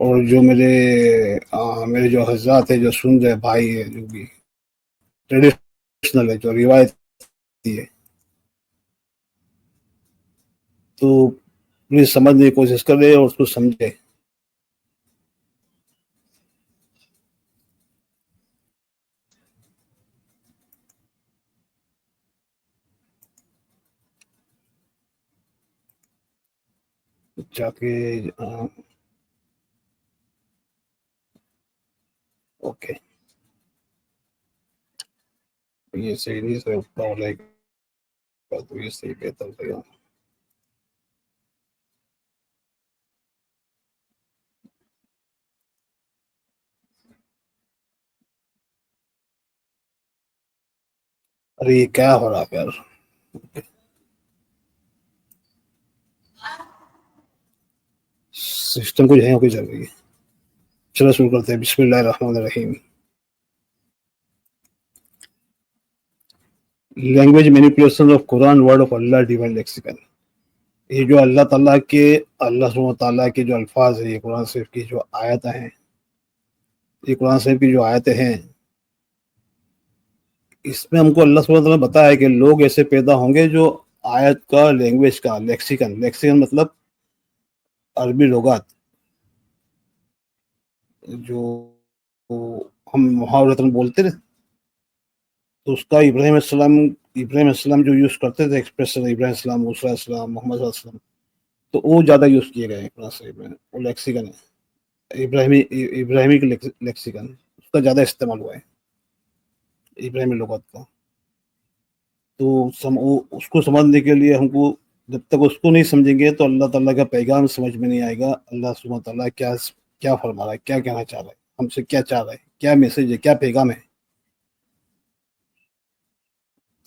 اور جو میرے جو حضرات ہے، جو سن رہے بھائی ہے، جو بھی ٹریڈیشنل ہے، جو روایتی ہے، تو پلیز سمجھنے کی کوشش کرے اور اس کو سمجھے. جا کے اوکے، یہ صحیح نہیں سے اوپر والے کا، تو یہ صحیح بہتر رہے گا. ارے یہ کیا ہو رہا ہے یار؟ سسٹم کچھ ہے کوئی چل رہی ہے. چلو شروع کرتے ہیں. بسم اللہ الرحمن الرحیم. Language manipulation of Quran word of Allah divine lexicon. یہ جو اللہ تعالیٰ کے، اللہ سبحانہ تعالیٰ کے جو الفاظ ہیں، یہ قرآن شریف کی جو آیتیں ہیں، یہ قرآن شریف کی جو آیتیں ہیں، اس میں ہم کو اللہ سبحانہ تعالیٰ نے بتایا ہے کہ لوگ ایسے پیدا ہوں گے جو آیت کا لینگویج کا لیکسیکن مطلب عربی لغات، جو ہم محاورتاً بولتے تھے، تو اس کا ابراہیم السلام جو یوز کرتے تھے ایکسپریشن، ابراہیم السلام، موسیٰ علیہ السلام، محمد صلی اللہ علیہ وسلم، تو وہ زیادہ یوز کیے گئے ہیں قرآن شریف میں. وہ لیکسیکن ہے، ابراہیمی لیکسیکن، اس کا زیادہ استعمال ہوا ہے ابراہیمی لغات کا. تو اس کو سمجھنے کے لیے ہم کو، جب تک اس کو نہیں سمجھیں گے تو اللہ تعالیٰ کا پیغام سمجھ میں نہیں آئے گا. اللہ سبحانہ تعالیٰ کیا فرما رہا ہے، کیا کہنا چاہ رہا ہے، ہم سے کیا چاہ رہا ہے، کیا میسج ہے، کیا پیغام ہے.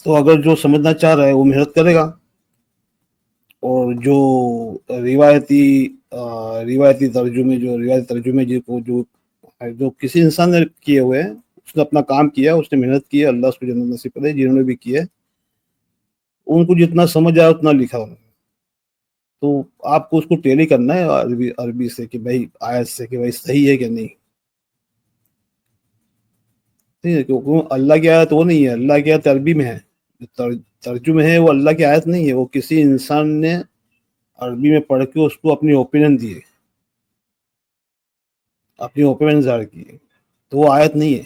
تو اگر جو سمجھنا چاہ رہا ہے وہ محنت کرے گا، اور جو روایتی ترجمے جو کسی انسان نے کیے ہوئے ہیں، اس نے اپنا کام کیا، اس نے محنت کی، اللہ اس کو جنت نصیب کرے. جنہوں نے بھی کیے، ان کو جتنا سمجھ آیا اتنا لکھا ہوا. تو آپ کو اس کو ٹیلی کرنا ہے عربی سے، کہ بھائی آیت سے، کہ بھائی صحیح ہے کہ نہیں. ٹھیک ہے، کیونکہ اللہ کی آیت وہ نہیں ہے، اللہ کی آیت عربی میں ہے. ترجمے ہے وہ اللہ کی آیت نہیں ہے، وہ کسی انسان نے عربی میں پڑھ کے اس کو اپنی اوپینین دیے، اپنی اوپینین ظاہر کیے، تو وہ آیت نہیں ہے.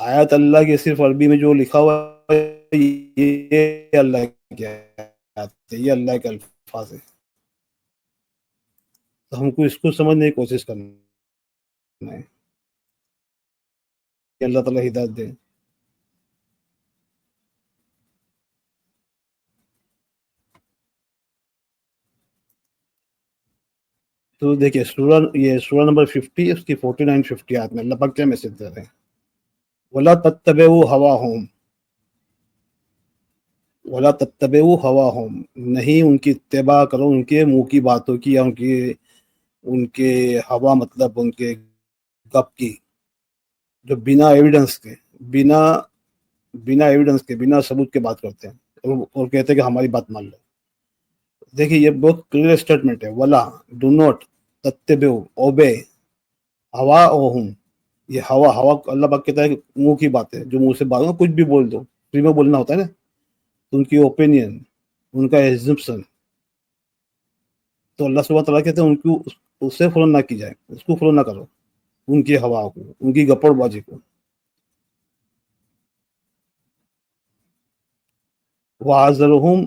آیت اللہ کے صرف عربی میں جو لکھا ہوا ہے، یہ اللہ کی آیت ہے، یہ اللہ کے الفاظ ہے. تو ہم کو اس کو سمجھنے کی کوشش کرنا ہے کہ اللہ تعالیٰ ہدایت دے. تو دیکھیے سورہ نمبر 50، اس کی 49-50 آیت میں اللہ پاک کیا میسج دے رہے ہیں؟ وَلَا تَتَّبِعُوا هَوَاهُمْ، وَلَا تَتَّبِعُوا هَوَاهُمْ، نہیں ان کی اتباع کرو، ان کے منہ کی باتوں کی، یا ان کے ہوا مطلب ان کے گپ کی، جو بنا ایویڈنس کے، بنا بنا ثبوت کے بات کرتے ہیں، اور کہتے ہیں کہ ہماری بات مان لو. دیکھیے یہ بہت کلیئر اسٹیٹمنٹ ہے. ولا، ڈو ناٹ، تتبعو، اوبے، ہوا اوہم. یہ ہوا اللہ پاک کہتا ہے کہ منہ کی بات ہے، جو منہ سے بات، کچھ بھی بول دو، فری میں بولنا ہوتا ہے نا. تو ان کی اوپینین، ان کا ایزمپشن، تو اللہ سبحانہ تعالیٰ کہتے ہیں ان کو اس سے فالو نہ کی جائے، اس کو فالو نہ کرو، ان کی ہوا کو، ان کی گپڑ بازی کو. وَحَذَرْهُمْ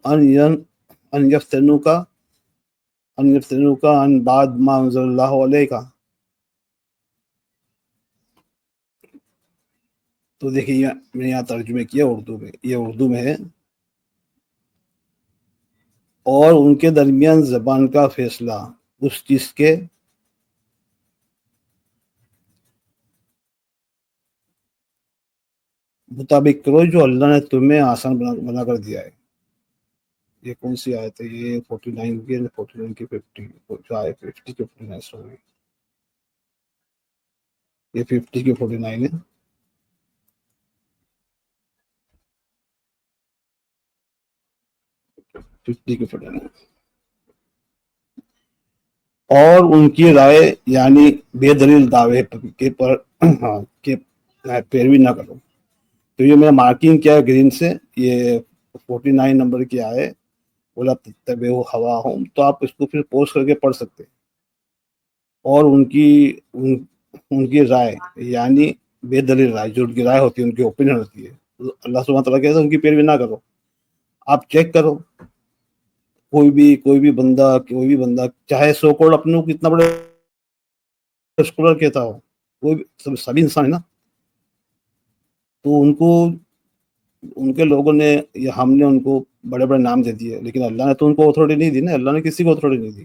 أَنْ يَفْتِنُوكَ عَنْ بَعْضِ مَا أَنزَلَ اللَّهُ عَلَيْكَ. تو دیکھیے میں نے یہاں ترجمے کیا اردو میں، یہ اردو میں ہے. اور ان کے درمیان زبان کا فیصلہ اس چیز کے مطابق کرو جو اللہ نے تمہیں آسان بنا کر دیا ہے. یہ کون سی آیت ہے؟ یہ 49 کی، 49 کی 50، جو آئے 50 کی 49 سوری، یہ 50 کی 49 ہے. 50 کے پڑھنا ہے. اور ان کی رائے یعنی بے دلیل دعوے کے پر ہاں کہ پیروی نہ کرو. تو یہ میں نے مارکنگ کیا ہے گرین سے، یہ 49 نمبر کی آئے بولا تتبعوا ہواہم، تو آپ اس کو پھر پوسٹ کر کے پڑھ سکتے ہیں. اور ان کی رائے یعنی بے دلیل رائے، جو ان کی رائے ہوتی ہے، ان کی اوپینین ہوتی ہے، اللہ سبحانہ تعالیٰ کہتے ہیں ان کی پیروی نہ کرو. آپ چیک کرو، کوئی بھی بندہ چاہے سو کوڑ اپنوں کتنا بڑے اسکولر کہتا ہو، کوئی بھی سبھی انسان ہے نا. تو ان کے لوگوں نے یا ہم نے ان کو بڑے بڑے نام دے دیے، لیکن اللہ نے تو ان کو اتھارٹی نہیں دی نا، اللہ نے کسی کو اتھارٹی نہیں دی.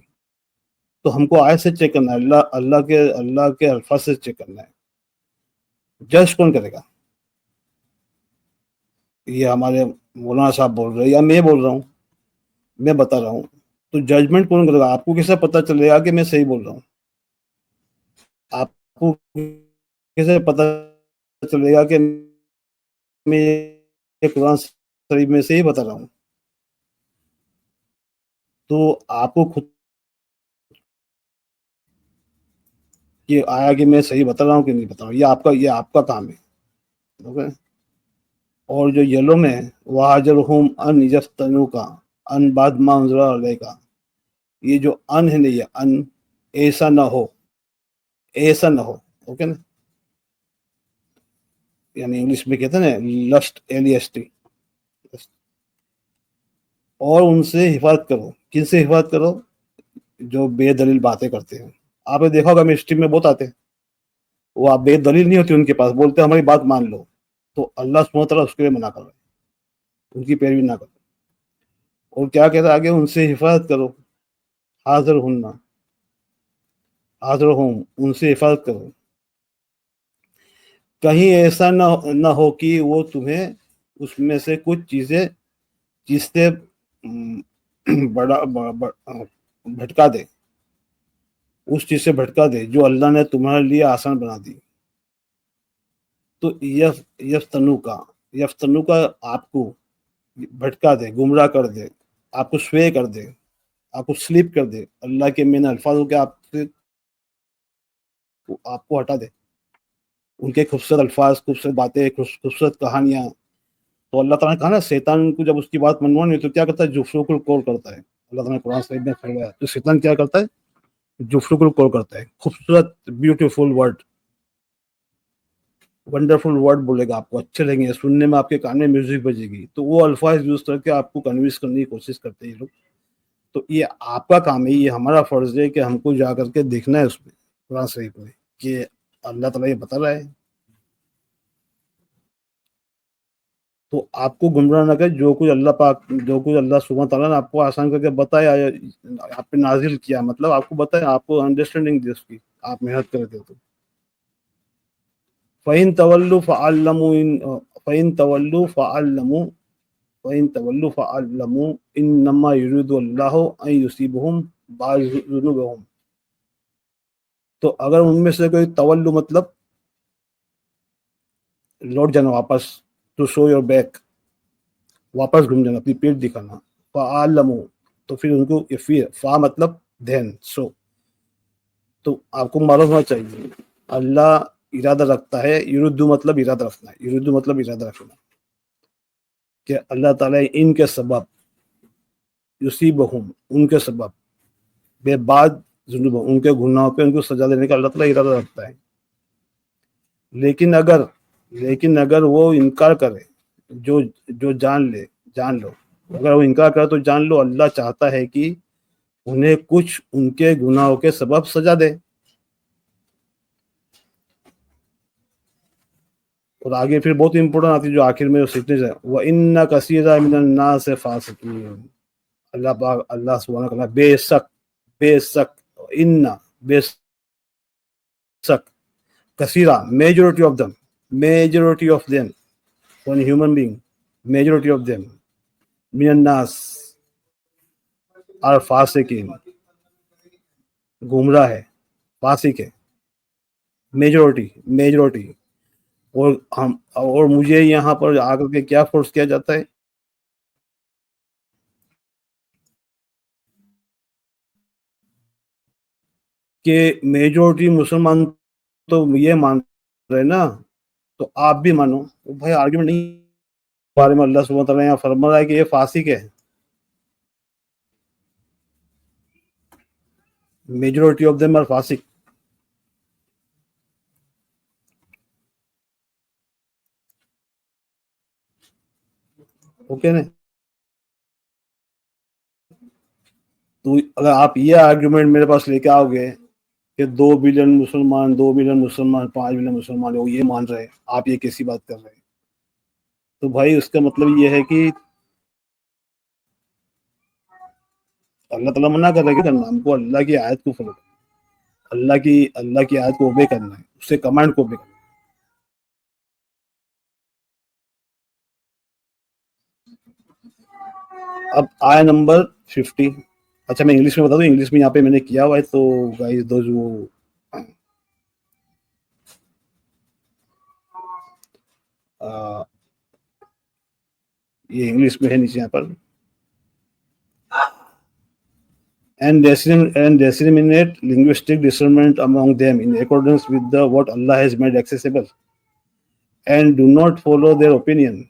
تو ہم کو آیت سے چیک کرنا ہے، اللہ کے الفاظ سے چیک کرنا ہے. جج کون کرے گا؟ یہ ہمارے مولانا صاحب بول رہے ہیں یا میں بول رہا ہوں، میں بتا رہا ہوں. تو ججمنٹ کون کرے گا؟ آپ کو کیسے پتہ چلے گا کہ میں صحیح بول رہا ہوں؟ آپ کو کیسے پتہ چلے گا کہ میں قرآن شریف میں سے ہی بتا رہا ہوں؟ تو آپ کو خود کہ آیا کہ میں صحیح بتا رہا ہوں کہ نہیں بتا رہا ہوں، یہ آپ کا کام ہے. اوکے. اور جو یلو میں وَحَاجَرْهُمْ أَنْ يَفْتَنُوكَ ان بعد ما انزل علیہ کا، یہ جو ان ہے نا، یہ ان ایسا نہ ہو، ایسا نہ ہو. اوکے نا، یعنی انگلش میں کہتے ہیں نا لسٹ، LEST. اور ان سے حفاظت کرو. کن سے حفاظت کرو؟ جو بے دلیل باتیں کرتے ہیں. آپ نے دیکھا ہوگا مسٹری میں بہت آتے ہیں، وہ آپ بے دلیل نہیں ہوتی ان کے پاس، بولتے ہیں ہماری بات مان لو. تو اللہ سبحانہ وتعالیٰ اس کے لیے منع کر رہا ہے، ان کی پیروی نہ کرو. اور کیا کہتا ہے آگے؟ ان سے حفاظت کرو. حاضر ہننا، حاضر ہوں، ان سے حفاظت کرو. کہیں ایسا نہ ہو کہ وہ تمہیں اس میں سے کچھ چیزیں جس سے بڑا بھٹکا دے، اس چیز سے بھٹکا دے جو اللہ نے تمہارے لیے آسان بنا دی. تو یفتنو کا آپ کو بھٹکا دے، گمراہ کر دے، آپ کو سوے کر دے، آپ کو سلیپ کر دے. اللہ کے میں نے الفاظ ہو کے آپ کو ہٹا دے. ان کے خوبصورت الفاظ، خوبصورت باتیں، خوبصورت کہانیاں. تو اللہ تعالیٰ نے کہا نا، شیطان کو جب اس کی بات منوانی تو کیا کرتا ہے؟ جفروں کو کال کرتا ہے. اللہ تعالیٰ نے قرآن شریف میں فرمایا، تو شیطان کیا کرتا ہے؟ جفروں کو کال کرتا ہے. خوبصورت بیوٹیفل ورڈ، ونڈرفل ورڈ بولے گا، آپ کو اچھے لگیں گے، سننے میں آپ کے کان میں میوزک بجے گی. تو وہ الفاظ یوز کر کے آپ کو کنوینس کرنے کی کوشش کرتے ہیں یہ لوگ. تو یہ آپ کا کام ہے، یہ ہمارا فرض ہے کہ ہم کو جا کر کے دیکھنا ہے اس میں قرآن شریف میں کہ اللہ تعالیٰ یہ بتا رہا ہے. تو آپ کو گمراہ نہ کرے، جو کچھ اللہ سبحانہ تعالیٰ نے آپ کو آسان کر کے بتایا، آپ پہ نازل کیا، مطلب آپ کو بتایا، آپ کو انڈرسٹینڈنگ دی اس کی، آپ محنت کرتے تو. فَإِن تَوَلُّوا فَعَلَّمُوا إِنَّمَا يُرِيدُ اللَّهُ أَن يُصِيبَهُم بَعْضَ ذُنُوبِهِم. تو اگر ان میں سے کوئی تولو مطلب لوٹ جانا، واپس، ٹو شو یور بیک، واپس گھوم جانا، اپنی پیٹ دکھانا. فَعَلَّمُوا، تو پھر ان کو فا مطلب دین، سو. تو آپ کو معلوم ہونا چاہیے اللہ ارادہ رکھتا ہے. یردو مطلب ارادہ رکھنا ہے، یردو مطلب ارادہ رکھنا، کہ اللہ تعالیٰ ان کے سبب، یصیبہم، ان کے سبب، بے بعد ذنوب، ان کے گناہوں پہ ان کو سزا دینے کا اللہ تعالیٰ ارادہ رکھتا ہے. لیکن اگر وہ انکار کرے، جو جان لو، اگر وہ انکار کرے تو جان لو اللہ چاہتا ہے کہ انہیں کچھ ان کے گناہوں کے سبب سزا دے. اور آگے پھر بہت امپورٹنٹ آتی ہے جو آخر میں سیکھنے جائے، وَإِنَّ كَثِيرًا مِنَ النَّاسِ فَاسِقُونَ. اللہ سبحانہ وتعالیٰ بے شک، ان بے شک، کثیرہ، majority of them, one human being, majority of them, من الناس اور فاسقین، گمراہ ہے، فاسق ہے، میجورٹی. اور مجھے یہاں پر آ کر کے کیا فورس کیا جاتا ہے؟ کہ میجورٹی مسلمان تو یہ مان رہے نا، تو آپ بھی مانو. بھائی آرگیومنٹ نہیں. بارے میں اللہ سبحانہ تعالیٰ یہاں فرما رہا ہے کہ یہ فاسق ہے. میجورٹی آف دیم آر فاسق. اوکے نا. تو اگر آپ یہ آرگیومنٹ میرے پاس لے کے آؤ گے کہ 2 بلین مسلمان 2 ملین مسلمان 5 ملین مسلمان وہ یہ مان رہے ہیں، آپ یہ کیسی بات کر رہے ہیں؟ تو بھائی اس کا مطلب یہ ہے کہ اللہ تعالیٰ منع کر رہا ہے کہ کرنا ہم کو اللہ کی آیت کو فالو کرنا، اللہ کی آیت کو اوبے کرنا ہے، اس سے کمانڈ کو اوبے کرنا ہے. اب آیا نمبر 50. اچھا میں انگلش میں بتا دوں، انگلش میں یہاں پہ میں نے کیا ہوا ہے، تو گائز دوز وہ یہ انگلش میں ہے نیچے یہاں پر. And disseminate linguistic discernment among them in accordance with what Allah has made accessible, and do not follow their opinion,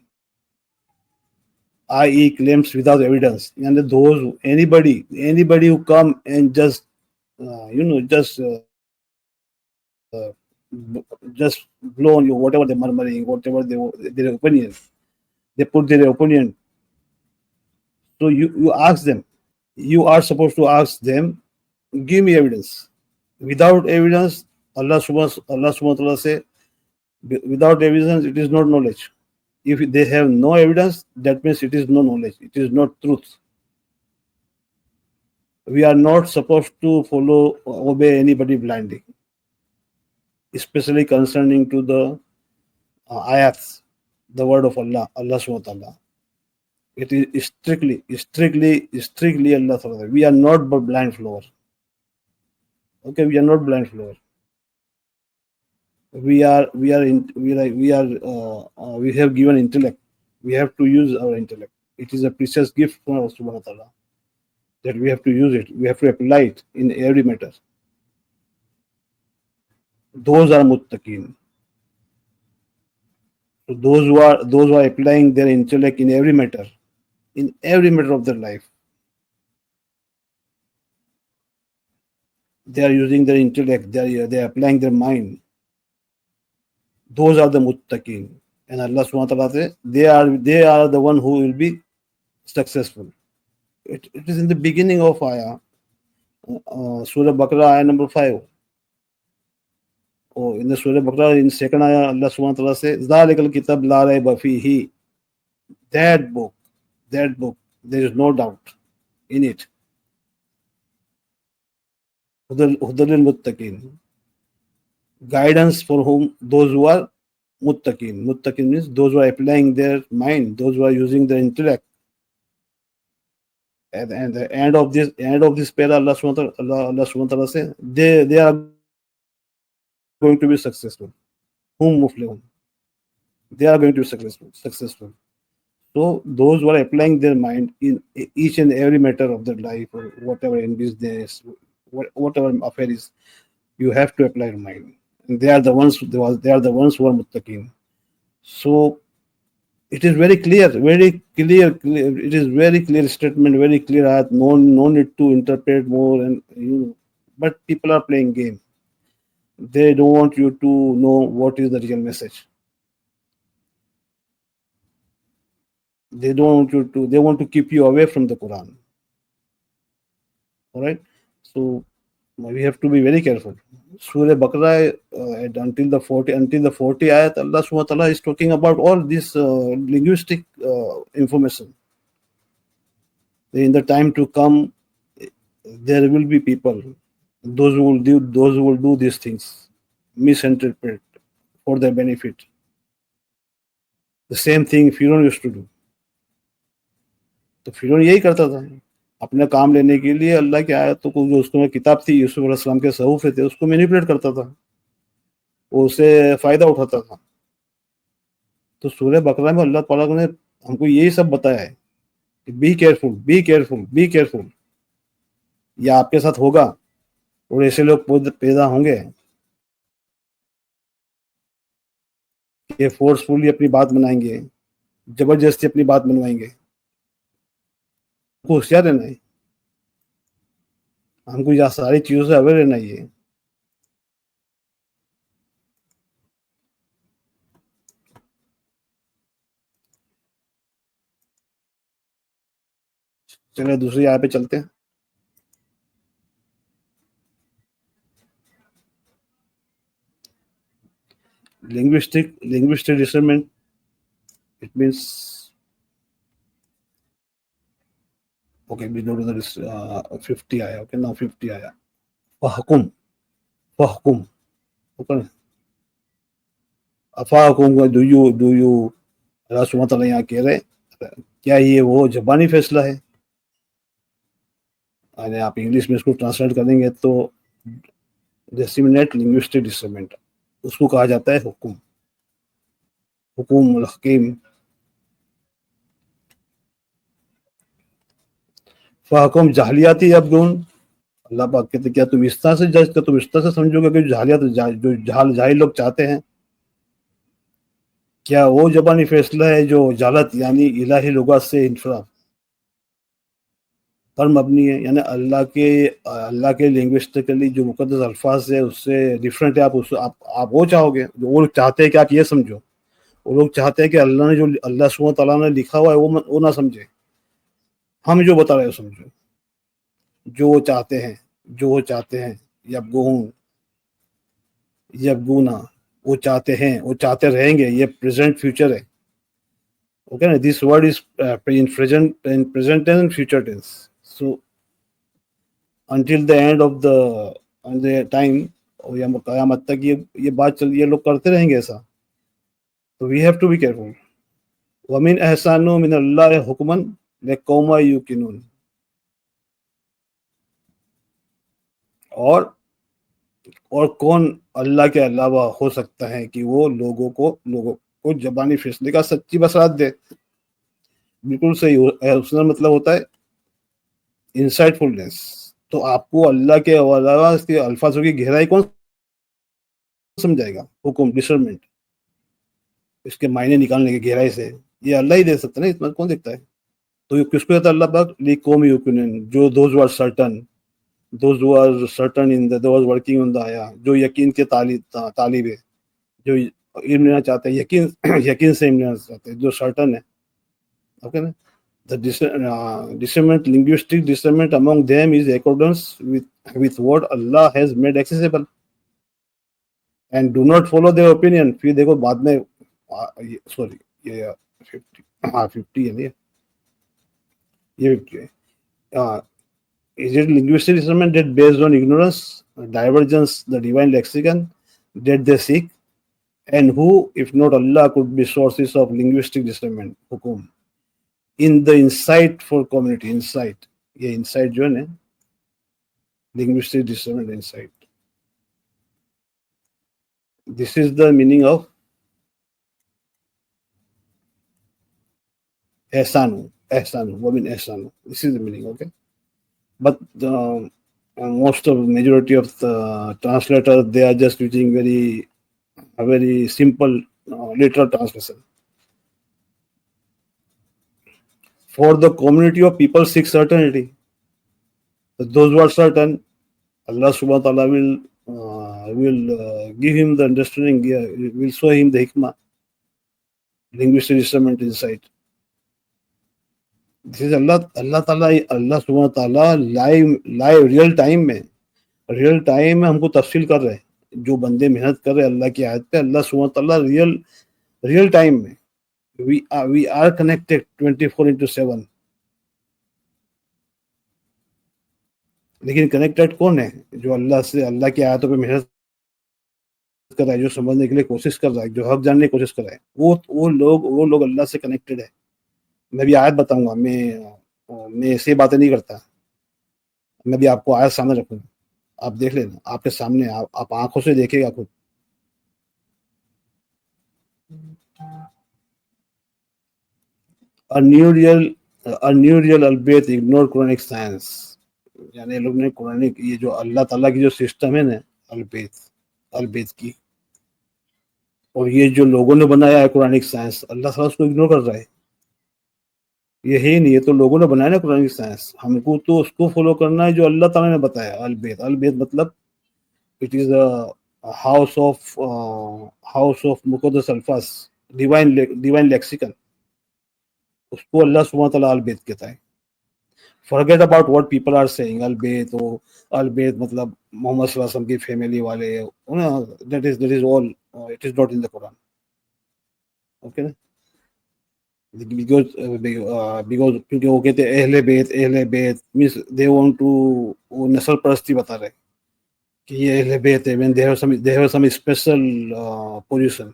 i.e. claims without evidence. And those anybody who come and just blow on you, whatever they're murmuring, whatever their opinion, they put their opinion. So you ask them, you are supposed to ask them, give me evidence. Without evidence, Allah subhanahu wa ta'ala say, without evidence it is not knowledge. If they have no evidence, that means it is no knowledge, it is not truth. We are not supposed to obey anybody blindly, especially concerning to the ayats, the word of Allah subhanahu wa ta'ala. It is strictly Allah ta'ala. We are not but blind follower. Okay, we are not blind follower. We have given intellect. We have to use our intellect. It is a precious gift from Allah subhanahu wa ta'ala, that we have to use it. We have to apply it in every matter. Those are muttaqin. So those who are applying their intellect in every matter of their life, they are using their intellect, they are applying their mind. Those are the muttaqin. And Allah subhanahu wa ta'ala says, they are the one who will be successful. It is in the beginning of ayah, Surah Baqarah, ayah number 5. Oh, in the Surah Baqarah, in second ayah, Allah subhanahu wa ta'ala says, ذَلِكَ الْكِتَابُ لَا رَيْبَ فِيهِ. That book, there is no doubt in it. هُدًى لِلْمُتَّقِينَ. Guidance for whom? Those who are muttaqin. Muttaqin means those who are applying their mind, those who are using their intellect. And the end of this para, Allah subhanahu wa ta'ala says, they are going to be successful. Hum muflihun. They are going to be successful. So those who are applying their mind in each and every matter of their life, or whatever, in business, whatever affair is, you have to apply your mind. And they are the ones who are muttaqin. So it is very clear. It is very clear statement, very clear ayat. No need to interpret more, and but people are playing game. They don't want you to know what is the real message. They want to keep you away from the Quran. All right. So we have to be very careful. Surah Baqarah, until the 40 ayat, Allah subhanahu wa ta'ala is talking about all this linguistic information. In the time to come, there will be people, those who will do these things, misinterpret for their benefit. The same thing Fir'aun used to do. تو فرعون یہی کرتا تھا، اپنے کام لینے کے لیے اللہ کی آیتوں کو، جو اس میں کتاب تھی، یوسف علیہ السلام کے صحیفے تھے، اس کو مینیپولیٹ کرتا تھا، وہ اسے فائدہ اٹھاتا تھا. تو سورہ بقرہ میں اللہ تعالیٰ نے ہم کو یہی سب بتایا ہے کہ بی کیئرفل، یہ آپ کے ساتھ ہوگا. اور ایسے لوگ پیدا ہوں گے کہ فورسفلی اپنی بات منائیں گے, زبردستی اپنی بات منوائیں گے. ہم کو ہوشیار رہنا ہے, ہم کو یہ ساری چیزوں سے اویئر رہنا ہے. چلے دوسری آیت پہ چلتے ہیں. linguistic discernment, it means, okay, we go to the 50 آیا. Okay, now 50 آیا. فحکم, فحکم, okay. افاحکم, do you اللہ سبحانہ تعالیٰ یہاں کہہ رہے کیا یہ وہ زبانی فیصلہ ہے؟ یعنی آپ انگلش میں اس کو ٹرانسلیٹ کریں گے تو ڈسیمنیٹ لنگوسٹک ڈسرنمنٹ, اس کو کہا جاتا ہے حکم, حکم الحکیم. فحکم جاہلیاتی یبغون, اللہ پاک کہتے کیا تم اس طرح سے جج کر, تم اس طرح سے سمجھو گے کہ جو جاہل لوگ چاہتے ہیں, کیا وہ زبانی فیصلہ ہے جو جہالت یعنی الہی لغات سے انفراد پر مبنی ہے, یعنی اللہ کے لنگوسٹکلی جو مقدس الفاظ ہے اس سے ڈفرینٹ ہے. آپ وہ چاہو گے, وہ لوگ چاہتے ہیں کہ آپ یہ سمجھو, وہ لوگ چاہتے ہیں کہ اللہ نے جو اللہ سبحانہ تعالیٰ نے لکھا ہوا ہے وہ نہ سمجھے, ہم جو بتا رہے ہیں سمجھو. جو وہ چاہتے ہیں یبغونا, وہ چاہتے ہیں, وہ چاہتے رہیں گے, یہ پریزنٹ فیوچر ہے. اوکے نا, this word is in present tense and future tense. So until the end of the time, اور یا قیامت تک یہ بات یہ لوگ کرتے رہیں گے ایسا. تو we have to be careful. وَمِنْ أَحْسَنُ مِنَ اللَّهِ حُكْمًا لِقَوْمٍ يُوقِنُونَ, اور کون اللہ کے علاوہ ہو سکتا ہے کہ وہ لوگوں کو زبانی فیصلے کا سچی بصارت دے. بالکل صحیح. حسن مطلب ہوتا ہے انسائٹ فلنس. تو آپ کو اللہ کے علاوہ اس کے الفاظوں کی گہرائی کون سمجھائے گا؟ حکم, ڈسرنمنٹ, اس کے معنی نکالنے کی گہرائی سے یہ اللہ ہی دے سکتا ہے نا, اس میں کون دیکھتا ہے؟ تو یہ کس کو دیتا ہے اللہ پاک؟ لِقَوْمٍ يُوقِنُونَ, جو those who are certain in those working on the آیا, جو یقین کے طالب ہے, جو علم لینا چاہتے ہیں, یقین سے علم لینا چاہتے ہیں, جو سرٹن ہے. اوکے نا. The discernment, linguistic discernment among them is accordance with what Allah has made accessible, and do not follow their opinion. پھر دیکھو بعد میں سوری یہ 50 ہے نا, یہ 50 ہے. Is it linguistic discernment that based on ignorance, divergence, the divine lexicon that they seek, and who, if not Allah, could be sources of linguistic discernment, hukum, in the insight for community? Insight, یہ insight جو ہے نا, linguistic discernment insight. This is the meaning of ihsanu, women ihsanu. This is the meaning, okay? But most of majority of the translators, they are just using a very simple literal translation. For the community of people seek certainty. Those who are certain, Allah subhanahu wa ta'ala will give him the understanding, will show him the hikmah, linguistic discernment, insight. This is Allah subhanahu wa ta'ala live real time میں ہم کو تفصیل کر رہے ہیں. جو بندے محنت کر رہے ہیں اللہ کی آیت پہ, اللہ سبحانہ wa ta'ala real time میں we are connected 24/7. لیکن کنیکٹڈ کون ہے؟ جو اللہ کی آیتوں پہ محنت کر رہا ہے, جو سمجھنے کے لیے کوشش کر رہا ہے, جو حق جاننے کی کوشش کر رہا ہے, وہ لوگ اللہ سے کنیکٹڈ ہے. میں بھی آیت بتاؤں گا, میں ایسی باتیں نہیں کرتا, میں بھی آپ کو آیت سامنے رکھوں گا, آپ دیکھ لینا, آپ کے سامنے, آپ آنکھوں سے دیکھے گا خود. A new real albeit ignored Quranic science. یعنی لوگ نے قرآن یہ جو اللہ تعالیٰ کی جو سسٹم ہے نا البیت کی، اور یہ جو لوگوں نے بنایا ہے قرآنک سائنس، اللہ تعالیٰ اس کو اگنور کر رہا ہے. یہ ہے نہیں، یہ تو لوگوں نے بنایا نا قرآنک سائنس. ہم کو تو اس کو فالو کرنا ہے جو اللہ تعالیٰ نے بتایا. البیت مطلب اٹ از ہاؤس آف مقدس الفاظ، ڈیوائن لیکسیکن. اس کو اللہ سبحانہ تعالیٰ البیت کہتا ہے. forget about what people are saying البیت مطلب محمد صلی اللہ علیہ وسلم کی فیملی والے. that is all it is not in the Quran. Okay نا. بیکاز کیونکہ وہ کہتے ہیں اہل بیت means they want to، وہ نسل پرستی بتا رہے کہ یہ اہل بیت ہے when they have some special position.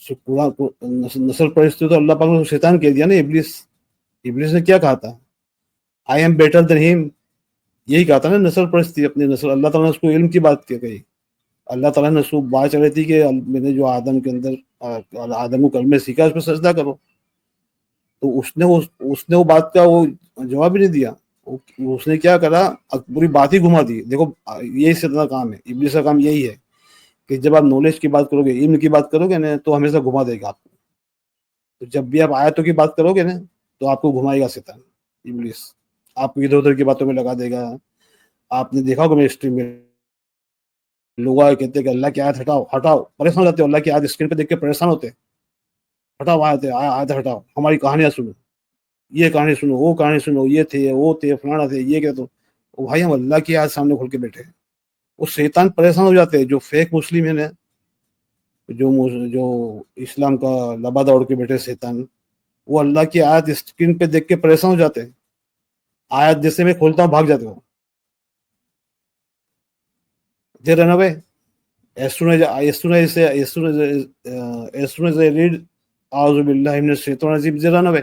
نسل پرستی تو اللہ پاک نے شیطان کہہ دیا نا. ابلیس نے کیا کہا تھا؟ آئی ایم بیٹر دین ہم. یہی کہا تھا نا نسل پرستی، اپنی نسل. اللہ تعالیٰ نے اس کو علم کی بات کہی. اللہ تعالیٰ نے اس کو بات چل رہی تھی کہ میں نے جو آدم کے اندر آدم کو کلمے سیکھا اس پہ سجدہ کرو، تو اس نے وہ بات کا وہ جواب ہی نہیں دیا. اس نے کیا کرا، پوری بات ہی گھما دی. دیکھو یہی شیطان کا کام ہے، ابلیس کا کام یہی ہے کہ جب آپ نالج کی بات کرو گے، علم کی بات کرو گے نا، تو ہمیشہ گھما دے گا آپ کو. تو جب بھی آپ آیتوں کی بات کرو گے نا تو آپ کو گھمائے گا شیطان ابلیس. آپ کو ادھر ادھر کی باتوں میں لگا دے گا. آپ نے دیکھا ہوگا میرے اسٹریم میں لوگ کہتے ہیں کہ اللہ کی آیت ہٹاؤ، پریشان ہو جاتے ہو. اللہ کی آیت اسکرین پہ دیکھ کے پریشان ہوتے ہیں. ہٹاؤ آیت ہٹاؤ، ہماری کہانیاں سنو، یہ کہانی سنو، وہ کہانی سنو، یہ تھے وہ تھے فلانا تھے یہ کہ. تو بھائی ہم اللہ کی آیت سامنے کھول کے بیٹھے ہیں. وہ شیطان پریشان ہو جاتے ہیں. جو فیک مسلم ہیں نا، جو اسلام کا لبادہ اوڑھ کے بیٹھے شیطان، وہ اللہ کی آیت اسکرین پہ دیکھ کے پریشان ہو جاتے ہیں. آیت جیسے میں کھولتا ہوں بھاگ جاتے ہو. They run away. As soon as I read أعوذ باللہ من الشیطان الرجیم، they run away.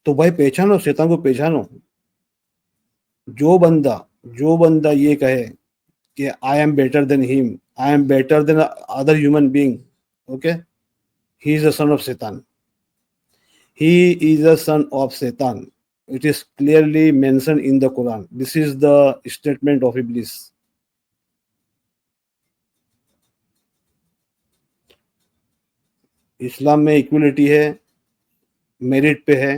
تو بھائی پہچانو، شیطان کو پہچانو. جو بندہ یہ کہے کہ I am better than him, I am better than other human being, okay, he is a son of Satan. He is a son of Satan. It is clearly mentioned in the Quran. This is the statement of Iblis. اسلام میں equality ہے، merit پہ ہے.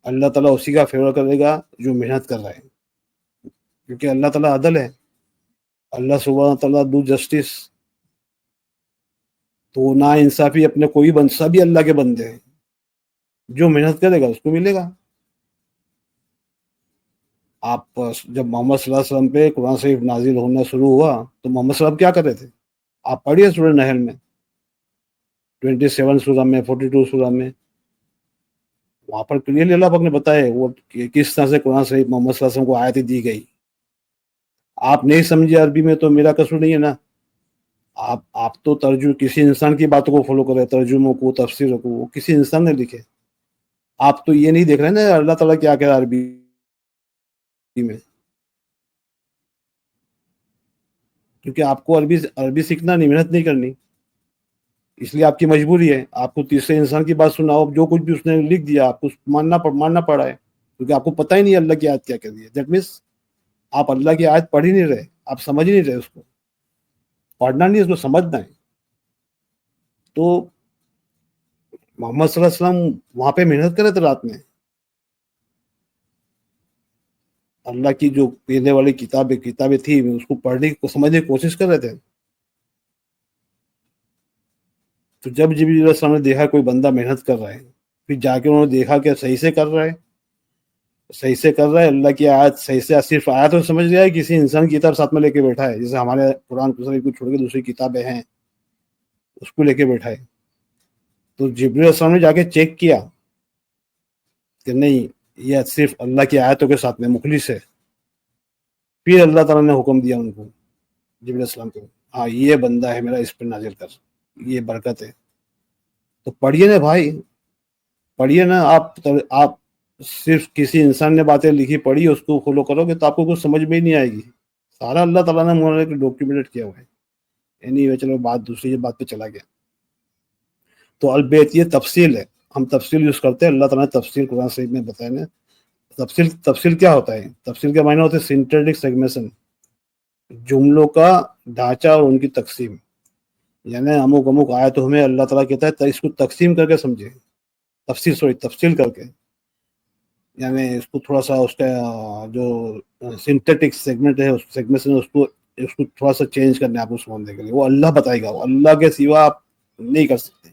اللہ تعالیٰ اسی کا fever کرے گا جو محنت کر رہا ہے، کیونکہ اللہ تعالیٰ عدل ہے. اللہ سبحانہ تعالیٰ ڈو جسٹس. تو نا انصافی اپنے کوئی سبھی اللہ کے بندے ہیں. جو محنت کرے گا اس کو ملے گا. آپ جب محمد صلی اللہ علیہ وسلم پہ قرآن شریف نازل ہونا شروع ہوا تو محمد صلی اللہ علیہ وسلم کیا کر رہے تھے؟ آپ پڑھیے سورہ نحل میں 27 سورہ میں 42 سورہ میں، وہاں پر کلیئرلی اللہ پاک نے بتایا وہ کس طرح سے قرآن شریف محمد صلی اللہ علیہ وسلم کو آیتیں دی گئی. آپ نہیں سمجھے عربی میں تو میرا قصور نہیں ہے نا. آپ تو ترجمہ کسی انسان کی باتوں کو فالو کر رہے، ترجموں کو، تفسیروں کو، وہ کسی انسان نے لکھے. آپ تو یہ نہیں دیکھ رہے نا اللہ تعالیٰ کیا کہہ رہا عربی میں. کیونکہ آپ کو عربی سیکھنا نہیں، محنت نہیں کرنی، اس لیے آپ کی مجبوری ہے. آپ کو تیسرے انسان کی بات سننا ہو، جو کچھ بھی اس نے لکھ دیا آپ کو ماننا پڑا ہے، کیونکہ آپ کو پتہ ہی نہیں اللہ کی آیت کیا کہہ رہی ہے. دیٹ مینس آپ اللہ کی آیت پڑھ ہی نہیں رہے، آپ سمجھ ہی نہیں رہے. اس کو پڑھنا نہیں، اس کو سمجھنا ہے. تو محمد صلی اللہ علیہ وسلم وہاں پہ محنت کر رہے تھے رات میں. اللہ کی جو پہلے والی کتابیں تھی اس کو پڑھنے کو سمجھنے کی کوشش کر رہے تھے. تو جب جبریل علیہ السلام نے دیکھا کوئی بندہ محنت کر رہا ہے، پھر جا کے انہوں نے دیکھا کہ صحیح سے کر رہا ہے، اللہ کی آیت صحیح سے صرف آیت تو سمجھ رہا ہے، کسی انسان کی کتاب ساتھ میں لے کے بیٹھا ہے. جیسے ہمارے قرآن کو چھوڑ کے دوسری کتابیں ہیں اس کو لے کے بیٹھا ہے. تو جبریل علیہ السلام نے جا کے چیک کیا کہ نہیں، یہ صرف اللہ کی آیتوں کے ساتھ میں مخلص ہے. پھر اللہ تعالیٰ نے حکم دیا ان کو، جبریل علیہ السلام کو، ہاں یہ بندہ ہے میرا، اس پہ نازل کر، یہ برکت ہے. تو پڑھیے نا بھائی، پڑھیے نا. آپ صرف کسی انسان نے باتیں لکھی پڑھی اس کو فالو کرو گے تو آپ کو کچھ سمجھ میں ہی نہیں آئے گی. سارا اللہ تعالیٰ نے ڈاکیومنٹ کیا ہوا ہے. اینی وے چلو دوسری بات پہ چلا گیا. تو البیت یہ تفصیل ہے. ہم تفصیل یوز کرتے ہیں، اللہ تعالیٰ نے تفصیل قرآن شریف میں بتایا نا. تفصیل کیا ہوتا ہے؟ تفصیل کا معنی ہوتا ہے سنٹیٹک سیگمیشن، جملوں کا ڈھانچہ اور ان کی تقسیم. یعنی امک آیتوں میں اللہ تعالیٰ کہتا ہے اس کو تقسیم کر کے سمجھے، تفصیل کر کے، یعنی اس کو تھوڑا سا اس کا جو سنتھیٹک سیگمنٹ ہے، اس کو تھوڑا سا چینج کرنا ہے آپ کو سمجھنے کے لیے. وہ اللہ بتائے گا، وہ اللہ کے سوا آپ نہیں کر سکتے،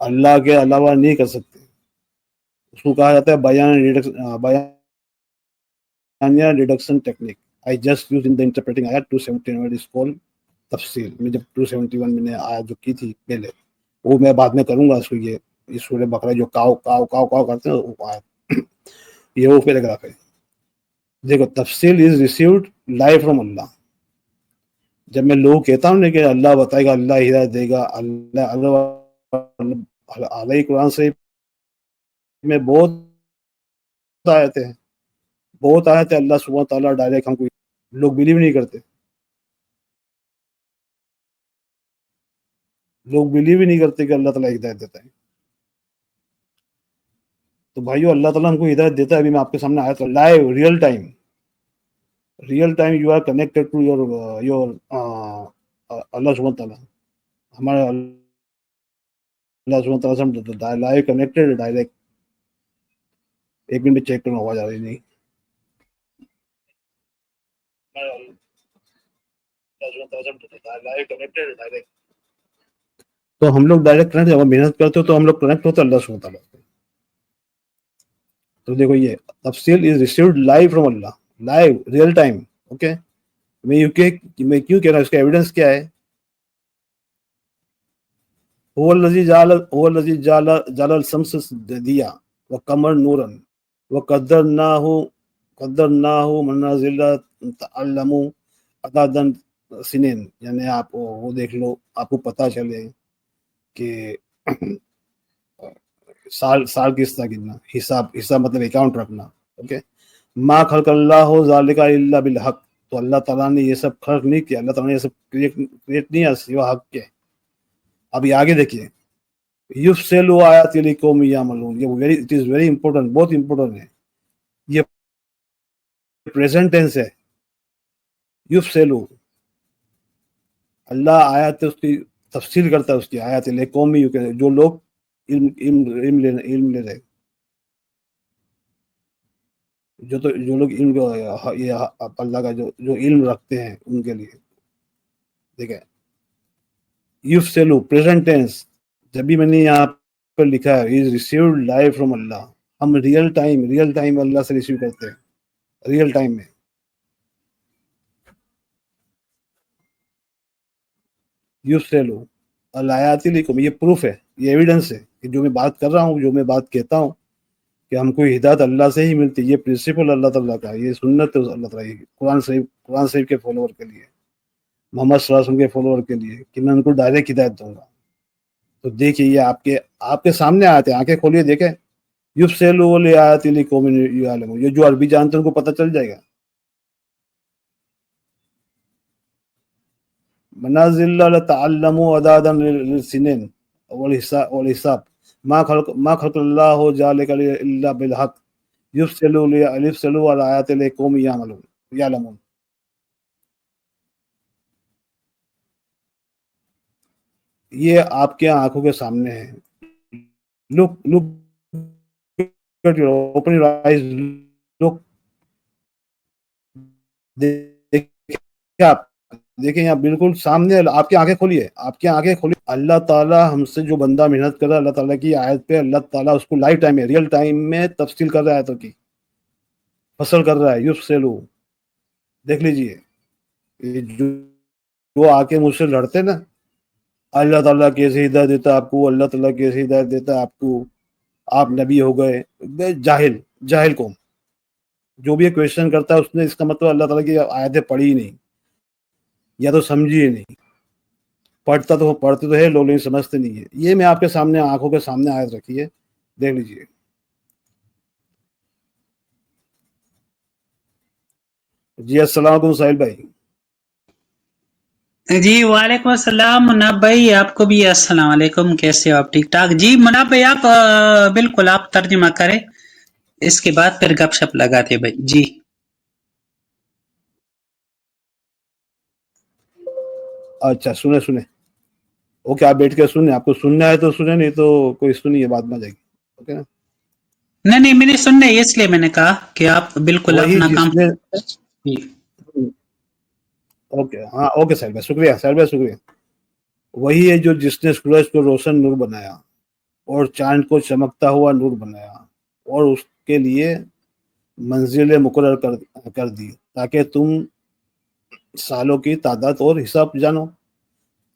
اللہ کے علاوہ نہیں کر سکتے. اس کو کہا جاتا ہے بیانیہ reduction technique. I just used in the interpreting آیت 271 is called تفصیل. میں جب 271 میں نے آیت جو کی تھی پہلے، وہ میں بعد میں کروں گا. اس کو یہ سورہ بقرہ جو کاؤ کاؤ کاؤ کاؤ کرتے ہیں وہ آیت، یہ وہ پیراگراف ہے. دیکھو، تفصیل از ریسیوڈ لائف فرام اللہ. جب میں لوگ کہتا ہوں کہ اللہ بتائے گا، اللہ ہدایت دے گا، اللہ قرآن سے میں بہت آیت ہے اللہ سبحانہ و تعالیٰ ڈائریکٹ ہم کو، لوگ بلیو نہیں کرتے، لوگ بلیو ہی نہیں کرتے کہ اللہ تعالیٰ ہدایت دیتا ہے. تو بھائیو، اللہ تعالیٰ ہم کو ہدایت دیتا ہے. ابھی میں آپ کے سامنے آیت live real time you are connected to your Allah سبحانہ تعالیٰ. ہمارے اللہ سبحانہ تعالیٰ سے لائیو کنیکٹڈ ڈائریکٹ. ایک منٹ میں چیک کرنا، آواز آ رہی نہیں. تو ہم لوگ ڈائریکٹ کنیکٹ، جب ہم محنت کرتے ہو تو ہم لوگ کنیکٹ ہوتے اللہ سبحانہ تعالیٰ سے. تو دیکھو، یہ تفصیل is received live from Allah, live real time. Okay, میں کیوں کہہ رہا ہوں، اس کا ایویڈنس کیا ہے؟ هو الذي جعل الشمس ضياء والقمر نورا وقدرناه منازل تعلموا عدد سنين. یعنی آپ وہ دیکھ لو، آپ کو پتہ چلے کہ سال کس طرح گننا، حساب مطلب اکاؤنٹ رکھنا. اوکے، ما خلق اللہ ذالک الا بالحق. تو اللہ تعالیٰ نے یہ سب خلق نہیں کیا، اللہ تعالیٰ نے یہ سب کریٹ نہیں ہے سوا حق کے. اب یہ آگے دیکھیے، یفصل آیات لقوم یعملون. یہ اٹ از ویری امپورٹنٹ، بہت امپورٹنٹ ہے. یہ پریزنٹ ٹینس ہے. یفصل، اللہ آیات اس کی تفصیل کرتا ہے، اس کی آیات لقوم، جو لوگ علم لے رہے، جو لوگ علم اللہ کا جو علم رکھتے ہیں ان کے لیے. دیکھیں، یفصل پریزنٹ ٹینس. جب بھی میں نے یہاں پر لکھا ہے از ریسیوڈ لائیو فرام اللہ، ہم ریئل ٹائم اللہ سے ریسیو کرتے ہیں، ریئل ٹائم میں. یفصل الآیات لکم، یہ پروف ہے، یہ ایویڈنس ہے کہ جو میں بات کر رہا ہوں، جو میں بات کہتا ہوں کہ ہم کو ہدایت اللہ سے ہی ملتی. یہ پرنسپل اللہ تعالیٰ کا، یہ سنت اللہ تعالیٰ کی قرآن شریف کے فالوور کے لیے، محمد صلی اللہ علیہ وسلم کے فالوور کے لیے، کہ میں ان کو ڈائریکٹ ہدایت دوں گا. تو دیکھیے، یہ آپ کے سامنے آتے ہیں، آنکھیں کھولیے دیکھیں. یفصل الآیات لقوم یعلمون، یہ جو عربی جانتے ہیں ان کو پتہ چل جائے گا. منازل تعلموا عدادا للسنين والحساب. ما خلق الله ذلك الا بالحق. يفصل الآيات لقوم يعلمون. یہ آپ کے آنکھوں کے سامنے ہے. look at your open your eyes, look. دیکھیں یہاں بالکل سامنے، آپ کی آنکھیں کھولیے، اللہ تعالیٰ ہم سے جو بندہ محنت کر رہا ہے اللہ تعالیٰ کی آیت پہ، اللہ تعالیٰ اس کو لائف ٹائم میں، ریئل ٹائم میں تفصیل کر رہا ہے، آیتوں کی فصل کر رہا ہے. یفصلو، دیکھ لیجئے. جو آ کے مجھ سے لڑتے نا، اللہ تعالیٰ کیسے ہدایت دیتا ہے آپ کو، اللہ تعالیٰ کیسے ہدایت دیتا ہے آپ کو، آپ نبی ہو گئے. جاہل قوم. جو بھی یہ کویشچن کرتا ہے اس نے، اس کا مطلب اللہ تعالیٰ کی آیتیں پڑھی ہی نہیں، یا تو سمجھی ہی نہیں. پڑھتے تو ہے لوگ، لیکن سمجھتے نہیں ہے. یہ میں آپ کے سامنے، آنکھوں کے سامنے آیت رکھی ہے، دیکھ لیجئے. جی السلام علیکم ساحل بھائی. جی وعلیکم السلام مناب بھائی، آپ کو بھی السلام علیکم، کیسے ہو آپ؟ ٹھیک ٹھاک جی مناب بھائی، آپ بالکل آپ ترجمہ کریں، اس کے بعد پھر گپ شپ لگاتے بھائی جی۔ اچھا سنے سنے، اوکے آپ بیٹھ کے سنیں، آپ کو سننا ہے تو سنیں، نہیں تو کوئی سنیے، بعد میں جائے گی، اوکے نا؟ نہیں نہیں، میں نے سننا ہے، اس لیے میں نے کہا کہ آپ بالکل وہی اپنا جس کام نے، جی۔ اوکے ہاں اوکے سر بھائی، شکریہ سر بھائی شکریہ۔ وہی ہے جو جس نے سورج کو روشن نور بنایا اور چاند کو چمکتا ہوا نور بنایا، اور اس کے لیے منزلیں مقرر کر دی تاکہ تم سالوں کی تعداد اور حساب جانو۔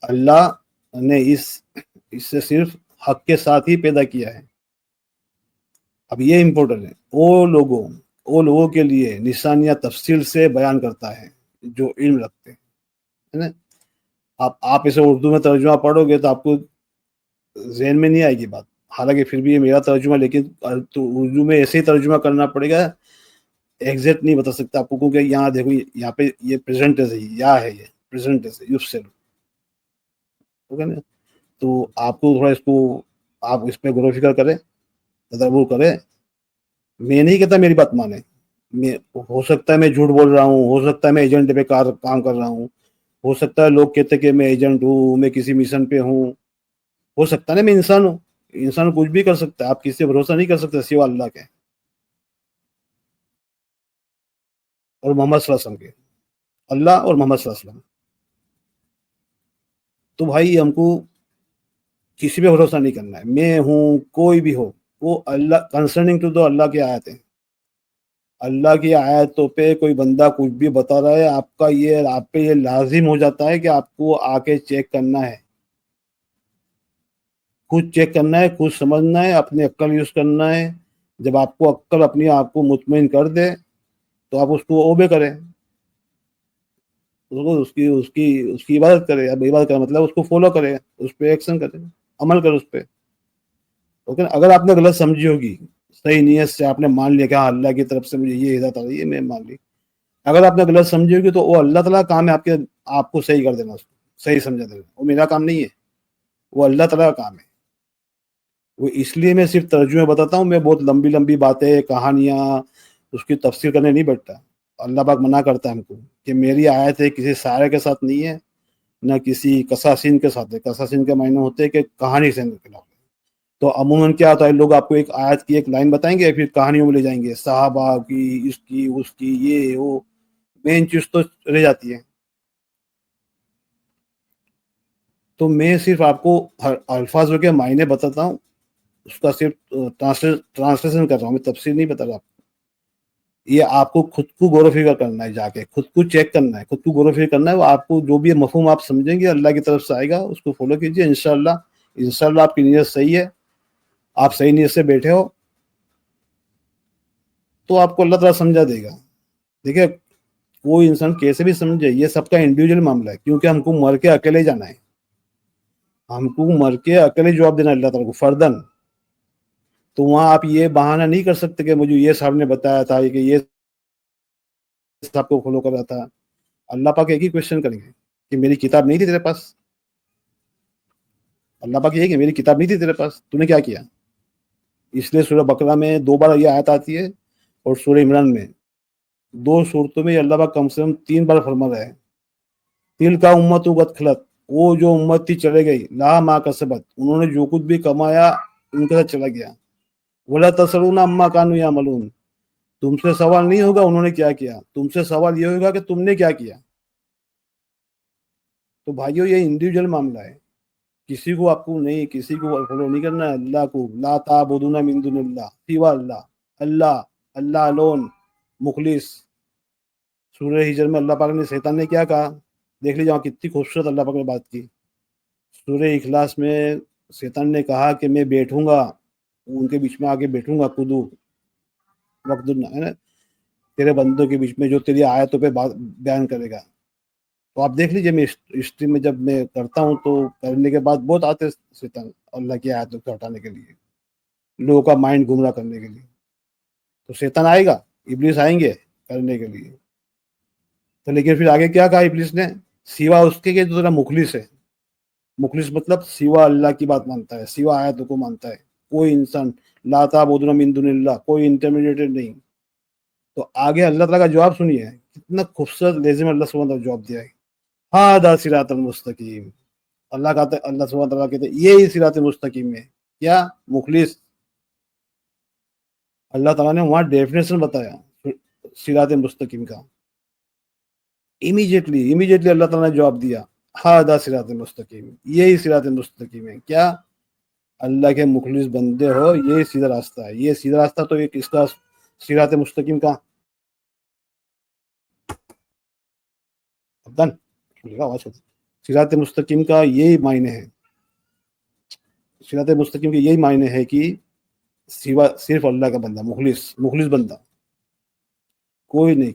اللہ نے اس سے صرف حق کے ساتھ ہی پیدا کیا ہے۔ اب یہ امپورٹنٹ ہے، وہ لوگوں کے لیے نشانیاں تفصیل سے بیان کرتا ہے جو علم رکھتے ہیں، ہے نا؟ آپ اسے اردو میں ترجمہ پڑھو گے تو آپ کو ذہن میں نہیں آئے گی بات، حالانکہ پھر بھی یہ میرا ترجمہ، لیکن اردو میں ایسے ہی ترجمہ کرنا پڑے گا، ایگزیکٹ نہیں بتا سکتا آپ کو، کیونکہ یہاں دیکھو یہاں پہ یہ پریزنٹ ہے، یا ہے یہ پریزنٹ ہے یوز سے، اوکے نا؟ تو آپ کو تھوڑا اس کو، آپ اس پہ غور و فکر کریں، تدبر کریں۔ میں نہیں کہتا میری بات مانے، میں ہو سکتا ہے میں جھوٹ بول رہا ہوں، ہو سکتا ہے میں ایجنٹ پہ کام کر رہا ہوں، ہو سکتا ہے لوگ کہتے کہ میں ایجنٹ ہوں، میں کسی مشن پہ ہوں، ہو سکتا ہے نا میں انسان ہوں، انسان کچھ بھی کر سکتا ہے، آپ کسی سے بھروسہ نہیں کر سکتے سوا اللہ کے اور محمد صلی اللہ علیہ وسلم کے، اللہ اور محمد صلی اللہ علیہ وسلم۔ تو بھائی ہم کو کسی پہ بھروسہ نہیں کرنا ہے، میں ہوں کوئی بھی ہو، وہ اللہ کنسرننگ ٹو اللہ کی آیت ہے، اللہ کی آیتوں پہ کوئی بندہ کچھ بھی بتا رہا ہے، آپ پہ یہ لازم ہو جاتا ہے کہ آپ کو آ کے چیک کرنا ہے، خود چیک کرنا ہے، خود سمجھنا ہے، اپنی عقل یوز کرنا ہے۔ جب آپ کو عقل اپنی آپ کو مطمئن کر دے تو آپ اس کو اوبے کریں، اس کی عبادت کرے، اب عبادت کا مطلب اس کو فالو کرے، اس پہ ایکشن کرے، عمل کرے اس پہ، اوکے نا؟ اگر آپ نے غلط سمجھی ہوگی، صحیح نیت سے آپ نے مان لیا کہ ہاں اللہ کی طرف سے مجھے یہ ہدایت آ رہی ہے، میں مان لی، اگر آپ نے غلط سمجھی ہوگی تو وہ اللہ تعالیٰ کا کام ہے آپ کو صحیح کر دینا، اس کو صحیح سمجھا دینا، وہ میرا کام نہیں ہے، وہ اللہ تعالیٰ کا کام ہے۔ وہ اس لیے میں صرف ترجمے بتاتا ہوں، میں بہت لمبی لمبی باتیں کہانیاں اس کی تفسیر کرنے نہیں بیٹھتا۔ اللہ پاک منع کرتا ہے ہم کو کہ میری آیت ہے کسی سائے کے ساتھ نہیں ہے، نہ کسی قصاصین کے ساتھ ہے۔ قصاصین کے معنی ہوتے ہیں کہ کہانی سے نکلا، تو عموماً کیا ہوتا ہے، لوگ آپ کو ایک آیت کی ایک لائن بتائیں گے، پھر کہانیوں میں لے جائیں گے، صحابہ کی، اس کی یہ وہ، مین چیز تو رہ جاتی ہے۔ تو میں صرف آپ کو الفاظوں کے معنی بتاتا ہوں، اس کا صرف ٹرانسلیشن کر رہا ہوں، میں تفسیر نہیں بتا رہا آپ کو۔ یہ آپ کو خود کو غور و فکر کرنا ہے، جا کے خود کو چیک کرنا ہے، خود کو غور و فکر کرنا ہے، وہ آپ کو جو بھی مفہوم آپ سمجھیں گے اللہ کی طرف سے آئے گا، اس کو فالو کیجیے، انشاءاللہ آپ کی نیت صحیح ہے، آپ صحیح نیت سے بیٹھے ہو تو آپ کو اللہ تعالیٰ سمجھا دے گا۔ دیکھیں کوئی انسان کیسے بھی سمجھے، یہ سب کا انڈیویجول معاملہ ہے، کیونکہ ہم کو مر کے اکیلے جانا ہے، ہم کو مر کے اکیلے جواب دینا ہے اللہ تعالیٰ کو فردن۔ تو وہاں آپ یہ بہانہ نہیں کر سکتے کہ مجھے یہ صاحب نے بتایا تھا کہ یہ صاحب کو فالو کر رہا تھا۔ اللہ پاک ایک ہی کوشچن کریں گے کہ میری کتاب نہیں تھی تیرے پاس؟ اللہ پاک یہ کہ میری کتاب نہیں تھی تیرے پاس، تو نے کیا کیا؟ اس لیے سورہ بقرہ میں 2 بار یہ آیت آتی ہے، اور سورہ عمران میں 2 صورتوں میں اللہ پاک کم سے کم 3 بار فرما رہا ہے، تل کا امت قد خلت، وہ جو امت تھی چلے گئی، لا ما کسبت، انہوں نے جو کچھ بھی کمایا ان کے ساتھ چلا گیا، ولا تسلون عما کانوا یعملون، تم سے سوال نہیں ہوگا انہوں نے کیا کیا، تم سے سوال یہ ہوگا کہ تم نے کیا کیا۔ تو بھائیو یہ انڈیویجول معاملہ ہے، کسی کو آپ کو نہیں، کسی کو فالو نہیں کرنا ہے، اللہ کو، لا تعبدون من دون اللہ سوا اللہ، اللہ اللہ الون مخلص۔ سورہ ہجر میں اللہ پاک نے شیطان نے کیا کہا، دیکھ لیجیے وہاں کتنی خوبصورت اللہ پاک نے بات کی۔ سورہ اخلاص میں شیطان نے کہا کہ میں بیٹھوں گا ان کے بیچ میں، آگے بیٹھوں گا، قدو وقت ہے نا، تیرے بندوں کے بیچ میں جو تیری آیتوں پہ بیان کرے گا۔ تو آپ دیکھ لیجیے میں ہسٹری میں جب میں کرتا ہوں تو کرنے کے بعد بہت آتے شیطان اللہ کی آیتوں کو ہٹانے کے لیے، لوگوں کا مائنڈ گمراہ کرنے کے لیے۔ تو شیطان آئے گا، ابلیس آئیں گے کرنے کے لیے، تو لیکن پھر آگے کیا کہا ابلیس نے، سوا اس کے کہ دوسرا مخلص ہے. مخلص مطلب سوا اللہ کی بات مانتا ہے, سوا آیتوں کو مانتا ہے. کوئی انسان لا تعبدون من دون اللہ, کوئی انٹرمیڈیٹ نہیں. تو آگے اللہ تعالیٰ کا جواب سنیے, کتنا خوبصورت لازم اللہ سبحانہ وتعالیٰ جواب دیا ہے. ہاذا صراط المستقیم. اللہ کہتا ہے, اللہ سبحانہ وتعالیٰ کہتے ہیں یہی صراط مستقیم ہے. کیا؟ مخلص. اللہ تعالیٰ نے وہاں ڈیفینیشن بتایا صراط مستقیم کا. امیجیٹلی اللہ تعالیٰ نے جواب دیا ہاذا صراط مستقیم, یہی صراط مستقیم ہے. کیا؟ اللہ کے مخلص بندے ہو, یہ سیدھا راستہ ہے. یہ سیدھا راستہ تو ایک اس کا صراط مستقیم کا صراط مستقیم کا یہی معنی ہے. صراط مستقیم کے یہی معنی ہے کہ سوا صرف اللہ کا بندہ, مخلص بندہ, کوئی نہیں,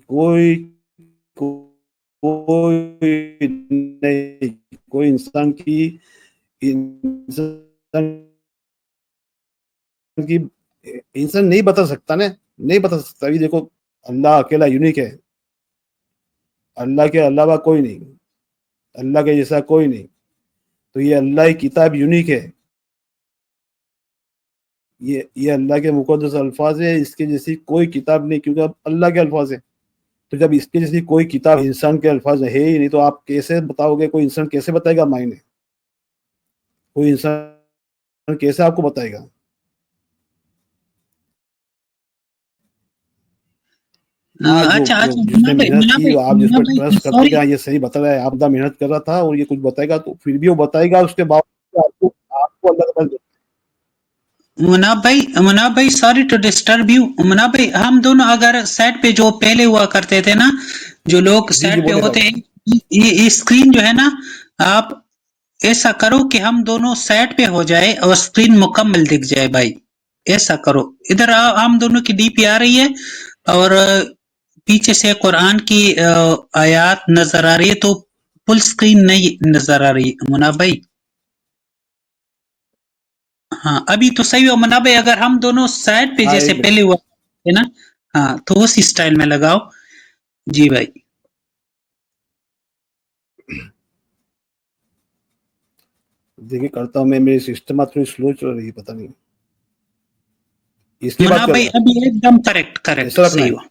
کوئی انسان نہیں بتا سکتا نا, نہیں بتا سکتا. ابھی دیکھو اللہ اکیلا یونیک ہے, اللہ کے علاوہ کوئی نہیں, اللہ کے جیسا کوئی نہیں. تو یہ اللہ کی کتاب یونیک ہے, یہ اللہ کے مقدس الفاظ ہے, اس کے جیسی کوئی کتاب نہیں, کیونکہ اب اللہ کے الفاظ ہے. تو جب اس کے جیسی کوئی کتاب انسان کے الفاظ ہے ہی نہیں, تو آپ کیسے بتاؤ گے؟ کوئی انسان کیسے بتائے گا معنی؟ کوئی انسان کیسے آپ کو بتائے گا؟ اچھا جس نے محنت کی, آپ جس پر ٹرسٹ کرتے کہ یہ صحیح بتا رہا ہے, آپ محنت کر رہا تھا اور یہ کچھ بتائے گا, تو پھر بھی وہ بتائے گا, اس کے باوجود آپ کو اللہ کا مناب بھائی سوری ٹو ڈسٹرب یو. مناب بھائی ہم دونوں اگر سیٹ پہ جو پہلے ہوا کرتے تھے نا, جو لوگ سیٹ پہ ہوتے ہیں, یہ اسکرین جو ہے نا, آپ ایسا کرو کہ ہم دونوں سیٹ پہ ہو جائے اور اسکرین مکمل دکھ جائے. بھائی ایسا کرو, ادھر ہم دونوں کی ڈی پی آ رہی ہے اور پیچھے سے قرآن کی آیات نظر آ رہی ہے, تو فل اسکرین نہیں نظر آ رہی. مناب بھائی ہاں ابھی تو صحیح ہو. مناب بھائی اگر ہم دونوں سائڈ پہ جیسے پہلے ہوا ہے نا, ہاں تو اسی سٹائل میں لگاؤ. جی بھائی دیکھیے کرتا ہوں میں, میری سسٹم تھوڑی سلو چل رہی ہے, پتہ نہیں. مناب بھائی ابھی ایک دم کریکٹ صحیح ہوا.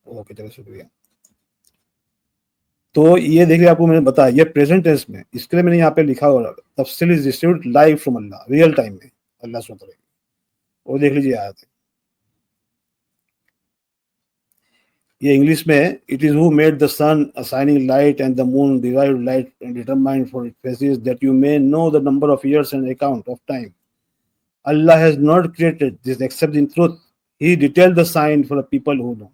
اوکے چلو شکریہ. تو یہ دیکھیے آپ کو میں نے بتایا, یہ پریزنٹ ٹینس میں, اس کے لیے میں نے یہاں پہ لکھا ہوا تفصیل is received live from Allah, real time میں اللہ سنت رہے. وہ دیکھ لیجیے آیت ہے یہ انگلش میں. It is who made the sun assigning light and the moon derived light and determined for its phases that you may know the number of years and account of time. Allah has not created this except in truth. He detailed the sign for the people who know.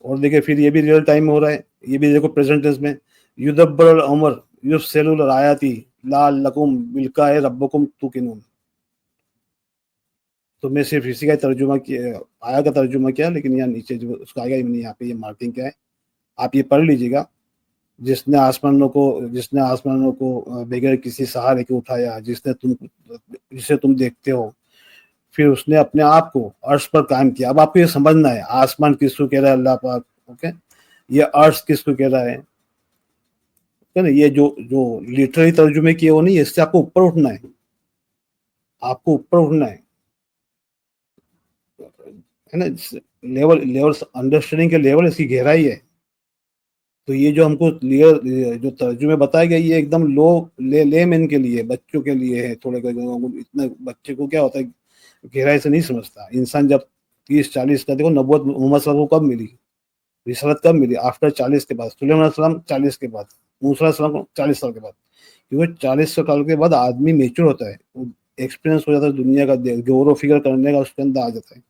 اور دیکھیں پھر یہ بھی real time میں ہو رہا ہے, یہ بھی دیکھو پریزنٹ ٹینس میں. یدبر الامر یفصل الآیات لعلکم بلقاء ربکم توقنون. تو میں صرف اسی کا ترجمہ کیا, آیا کا ترجمہ کیا, لیکن یہاں نیچے جو اس کا آئے گا میں نے یہاں پہ یہ مارکنگ کیا ہے, آپ یہ پڑھ لیجیے گا. جس نے آسمانوں کو بغیر کسی سہارے کے اٹھایا, جسے تم دیکھتے ہو, پھر اس نے اپنے آپ کو عرش پر قائم کیا. اب آپ کو یہ سمجھنا ہے آسمان کس کو کہہ رہا ہے اللہ پاک, اوکے, یہ عرش کس کو کہہ رہا ہے. یہ جو لٹرلی ترجمے کیے وہ نہیں ہے, اس سے آپ کو اوپر اٹھنا ہے, آپ کو اوپر اٹھنا ہے نا. لیول انڈرسٹینڈنگ کے لیول اس کی گہرائی ہے. تو یہ جو ہم کو جو ترجمے بتائے گئے, یہ ایک دم لو لے مین کے لیے, بچوں کے لیے ہے. تھوڑے اتنا بچے کو کیا ہوتا ہے, گہرائی سے نہیں سمجھتا. انسان جب 30-40 کا, دیکھو نبوت محمد صلی اللہ علیہ وسلم کب ملی, رسالت کب ملی, آفٹر 40 کے بعد. سلیمان علیہ السلام 40 کے بعد, موسیٰ علیہ السلام 40 سال کے بعد. کیونکہ 40 سال کے بعد آدمی میچور ہوتا ہے, ایکسپیرینس ہو جاتا ہے دنیا کا, غور و فکر کرنے کا اس کے اندر آ جاتا ہے.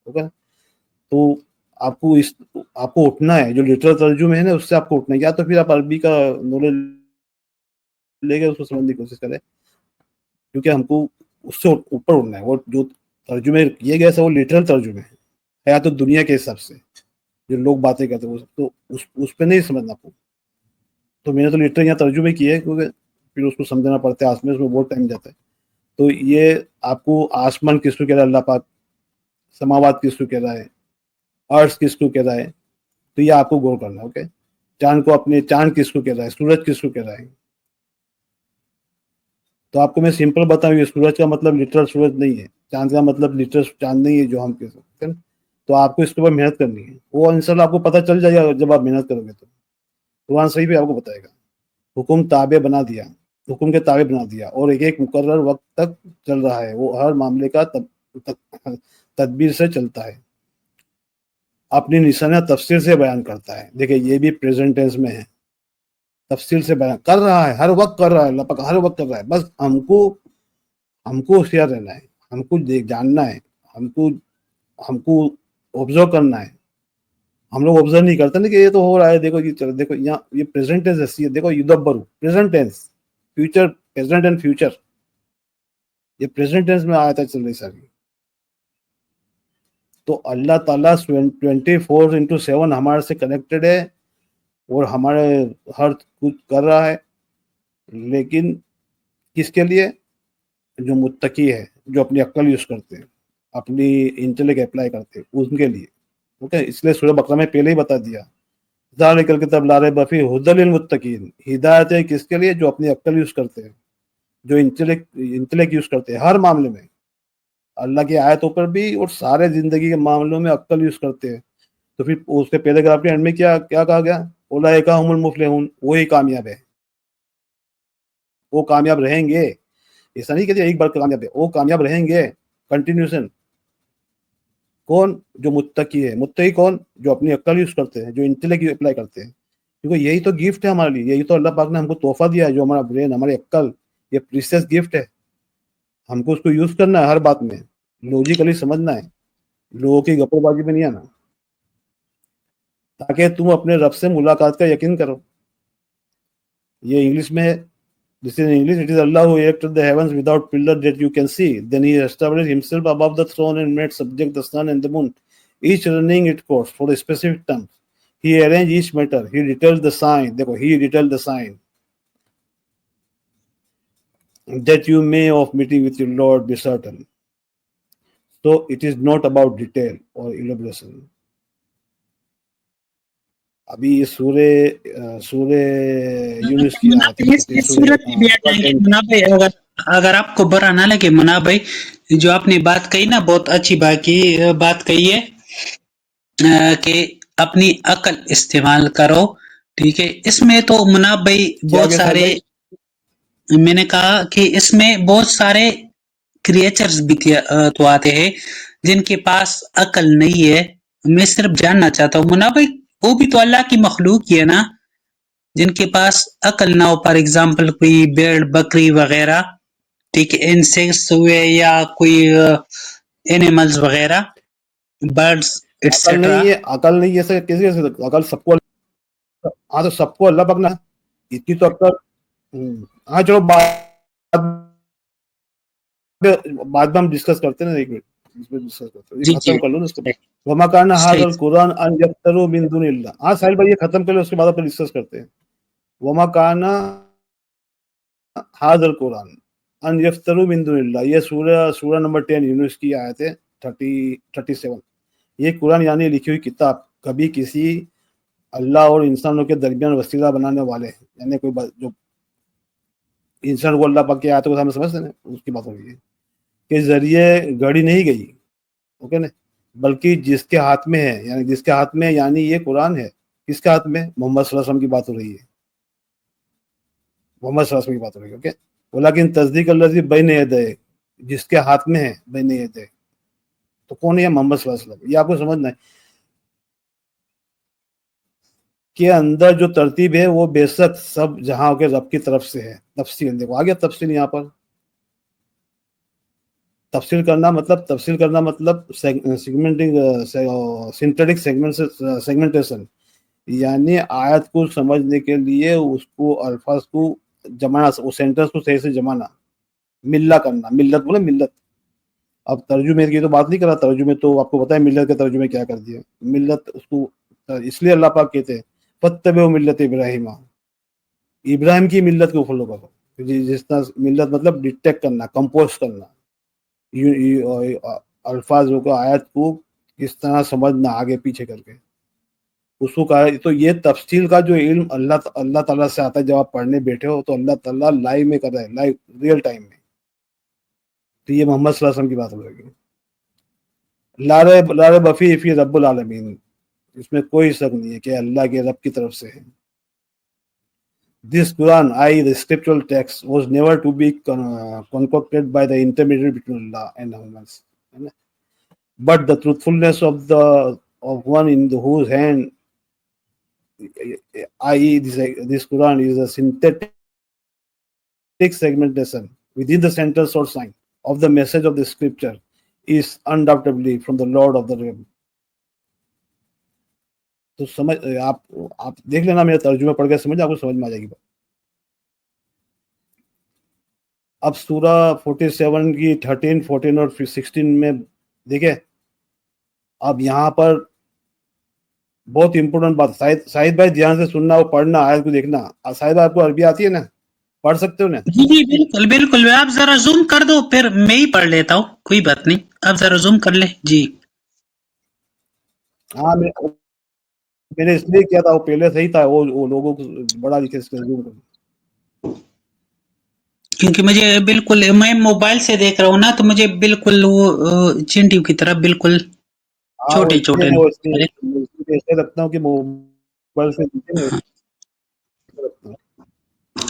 اوکے, تو آپ کو اٹھنا ہے. جو لٹرل ترجمے ہے نا, اس سے آپ کو اٹھنا ہے. یا تو پھر آپ عربی کا نالج لے کے اس کو سمجھنے کی کوشش کریں, کیونکہ ہم کو اس سے اوپر اٹھنا ہے. وہ جو ترجمے کیے گئے وہ لٹرل ترجمے ہیں, یا تو دنیا کے حساب سے جو لوگ باتیں کرتے ہیں, تو اس پہ نہیں سمجھنا آپ کو. تو میں نے تو لٹرل یہاں ترجمے کیے, کیونکہ پھر اس کو سمجھنا پڑتا ہے, اس میں بہت ٹائم جاتا ہے. تو یہ آپ کو آسمان کس کو کہہ رہا ہے اللہ پاک، سماوات کس کو کہہ رہا ہے، ارض کس کو کہہ رہا ہے، تو یہ آپ کو غور کرنا ہے. اوکے، چاند کو اپنے چاند کس کو کہہ رہا ہے، سورج کس کو کہہ رہا ہے. تو آپ کو میں سمپل بتاؤں، یہ سورج کا مطلب لٹرل سورج نہیں ہے، چاند کا مطلب لٹرل چاند نہیں ہے جو ہم کہہ سکتے ہیں. تو آپ کو اس کے اوپر محنت کرنی ہے، وہ انشاءاللہ آپ کو پتہ چل جائے گا جب آپ محنت کرو گے. تو قرآن صحیح بھی آپ کو بتائے گا. حکم تابع بنا دیا، حکم کے تابع بنا دیا، اور ایک ایک مقرر وقت تک چل رہا ہے، وہ ہر معاملے کا تدبیر سے چلتا ہے، اپنی نشانیاں تفصیل سے بیان کرتا ہے. دیکھیں یہ بھی پریزنٹ ٹینس میں ہے، تفصیل سے بیان کر رہا ہے، ہر وقت کر رہا ہے، اللہ پاک ہر وقت کر رہا ہے. بس ہم کو ہوشیار رہنا ہے، ہم کو جاننا ہے، ہم کو آبزرو کرنا ہے. ہم لوگ آبزرو نہیں کرتے نا کہ یہ تو ہو رہا ہے، دیکھو یہ چلو، دیکھو یہاں یہ پریزنٹ ٹینس ایسی ہے، دیکھو یدبر present tense, future present and future, یہ پریزنٹ ٹینس میں آیا تھا چل رہی ساری. تو اللہ تعالیٰ 24/7 ہمارے سے کنیکٹڈ ہے اور ہمارے ہر کچھ کر رہا ہے، لیکن کس کے لیے؟ جو متقی ہے، جو اپنی عقل یوز کرتے ہیں، اپنی انٹیلیکٹ اپلائی کرتے ہیں، ان کے لیے. اوکے، اس لیے سورہ بقرہ میں پہلے ہی بتا دیا، ذالک الکتاب لا ریب فیہ ھدی للمتقین، ہدایت ہے کس کے لیے؟ جو اپنی عقل یوز کرتے ہیں، جو انٹیلیکٹ یوز کرتے ہیں ہر معاملے میں، اللہ کی آیتوں پر بھی اور سارے زندگی کے معاملوں میں عقل یوز کرتے ہیں. تو پھر اس کے پیراگراف کے اینڈ میں کیا کہا گیا؟ اولئک ھم المفلحون، وہی کامیاب ہے، وہ کامیاب رہیں گے. ایسا نہیں کہ ایک بار کامیاب ہے، وہ کامیاب رہیں گے کنٹینیوشن. کون؟ جو متقی ہے. متقی کون؟ جو اپنی عقل یوز کرتے ہیں، جو انٹیلیکٹ اپلائی کرتے ہیں. کیونکہ یہی تو گفٹ ہے ہمارے لیے، یہی تو اللہ پاک نے ہم کو تحفہ دیا ہے، جو ہمارا برین، ہماری عقل، یہ پریشیس گفٹ ہے. ہم کو اس کو یوز کرنا ہے ہر بات میں، لوجیکلی سمجھنا ہے، لوگوں کی گپوں بازی میں نہیں آنا، تاکہ تم اپنے رب سے ملاقات کا یقین کرو. یہ انگلش میں ہے. This is in English. It is Allah who erected the heavens without pillar that you can see. Then he established himself above the throne and made subject the sun and the moon, each running its course for a specific time. He arranged each matter. He detailed the sign. Dekho, he detailed the sign that you may of meeting with your Lord be certain. So it is not about detail or elaboration. ابھی یہ سورہ یونس کی آیت ہے، اگر آپ کو برا نہ لگے منا بھائی، جو آپ نے بات کہی نا، بہت اچھی بات کہی ہے کہ اپنی عقل استعمال کرو. ٹھیک ہے، اس میں تو منا بھائی بہت سارے، میں نے کہا کہ اس میں بہت سارے کریچرز بھی تو آتے ہیں جن کے پاس عقل نہیں ہے. میں صرف جاننا چاہتا ہوں منا بھائی، وہ بھی تو اللہ کی مخلوق ہی ہے نا، جن کے پاس عقل نہ ہو، فار ایگزامپل کوئی بیڑ بکری وغیرہ، ٹھیک ہے، انسیکٹس ہوئے یا کوئی اینیملز وغیرہ، برڈز عقل ایٹسٹرا. نہیں ہے، عقل نہیں ہے، کسی عقل سب کو، ہاں تو سب کو اللہ پاک نے اتنی تو عقل. ہاں چلو بعد میں ہم ڈسکس کرتے ہیں نا، ایک منٹ اس میں ڈسکس کرتے ہیں، ختم کر لو نا اس کے بعد. وما کان ھذا القرآن ان یفتروا من دون اللہ. ہاں ساحل بھائی یہ ختم کر لو، اس کے بعد اپنے ڈسکس کرتے ہیں. وما کان ھذا القرآن ان یفتروا من دون اللہ، یہ سورہ نمبر 10 یونس کی آیت ہے 37. یہ قرآن یعنی لکھی ہوئی کتاب کبھی کسی اللہ اور انسانوں کے درمیان وسیلہ بنانے والے، یعنی کوئی جو انسان کو اللہ پاک کی آیتوں کو سامنے سمجھتے ہیں اس کی بات ہو رہی ہے، کے ذریعے گھڑی نہیں گئی. اوکے نا، بلکہ جس کے ہاتھ میں ہے، یعنی جس کے ہاتھ میں، یعنی یہ قرآن ہے کس کے ہاتھ میں؟ محمد صلی اللہ علیہ وسلم کی بات ہو رہی ہے، محمد صلی اللہ علیہ وسلم کی بات ہو رہی ہے. اوکے، ولیکن تصدیق الذی بین یدیہ، جس کے ہاتھ میں ہے، بین یدیہ، تو کون ہے؟ محمد صلی اللہ علیہ وسلم. یہ آپ کو سمجھنا ہے کے اندر جو ترتیب ہے وہ بے شک سب جہاں کے رب کی طرف سے ہے. تفصیل دیکھو آگے، تفصیل یہاں پر تفصیل کرنا مطلب سیگمنٹنگ، سنتھیٹک سیگمنٹیشن، یعنی آیت کو سمجھنے کے لیے اس کو الفاظ کو جمانا، اس سینٹنس کو صحیح سے جمانا، ملہ کرنا. ملت بولے ملت. اب ترجمے کی تو بات نہیں کرا، ترجمے تو آپ کو پتا ہے ملت کے ترجمے کیا کر دیا. ملت اس کو اس لیے اللہ پاک کہتے ہیں فاتبعوا ملت ابراہیم، ابراہیم کی ملت کو فالو کرو. جس طرح ملت مطلب ڈیٹیکٹ کرنا، کمپوز کرنا، الفاظوں کو، آیت کو کس طرح سمجھنا آگے پیچھے کر کے اس کو کہا. تو یہ تفصیل کا جو علم اللہ تعالیٰ سے آتا ہے جب آپ پڑھنے بیٹھے ہو تو اللہ تعالیٰ لائیو میں کر رہا ہے، لائیو ریئل ٹائم میں. تو یہ محمد صلی اللہ علیہ وسلم کی بات ہو رہی ہے. لارے بفی فی رب العالمین، اس میں کوئی شک نہیں ہے کہ اللہ کے رب کی طرف سے ہے. This Quran, the scriptural text, was never to be concocted by the intermediary between Allah and humans, but the truthfulness of one in whose hand, i.e., this Quran is a synthetic segmentation within the central source sign of the message of the scripture, is undoubtedly from the Lord of the realm. تو سمجھ آپ دیکھ لینا، میرا ترجمہ پڑھ کے سمجھ، آپ کو سمجھ میں آ جائے گی. اب سورہ 47 کی 13، 14 اور 16 میں دیکھیں. اب یہاں پر بہت امپورٹنٹ بات، شاہد بھائی دھیان سے سننا اور پڑھنا، آیت کو دیکھنا. شاہد بھائی آپ کو عربی آتی ہے نا، پڑھ سکتے ہو نا؟ جی جی بالکل بالکل، آپ ذرا زوم کر دو، پھر میں ہی پڑھ لیتا ہوں، کوئی بات نہیں، آپ ذرا زوم کر لیں. جی ہاں میں نے اس لیے کیا تھا، وہ پہلے صحیح تھا، وہ لوگوں کو بڑا لکھے اس کا زوم کرنا. کیونکہ مجھے بالکل، میں موبائل سے دیکھ رہا ہوں نا، تو مجھے بالکل وہ چنٹیوں کی طرح بالکل چھوٹے چھوٹے ایسے لگتا ہوں کہ موبائل سے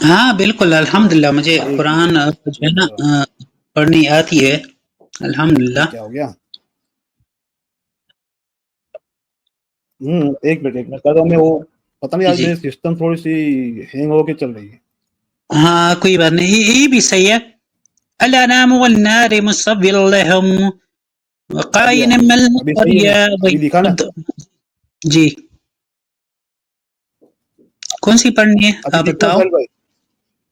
ہاں بالکل الحمدللہ، مجھے قرآن جو ہے نا پڑھنی آتی ہے الحمدللہ. کیا ہو گیا؟ ایک منٹ کر رہا ہوں میں. وہ پتہ نہیں آج میری سسٹم تھوڑی سی ہینگ ہو کے چل رہی ہے. ہاں کوئی بات نہیں، یہ بھی صحیح ہے. الانام والنار مصور لهم وقائن من القرية. جی کون سی پڑھنی ہے آپ بتاؤ؟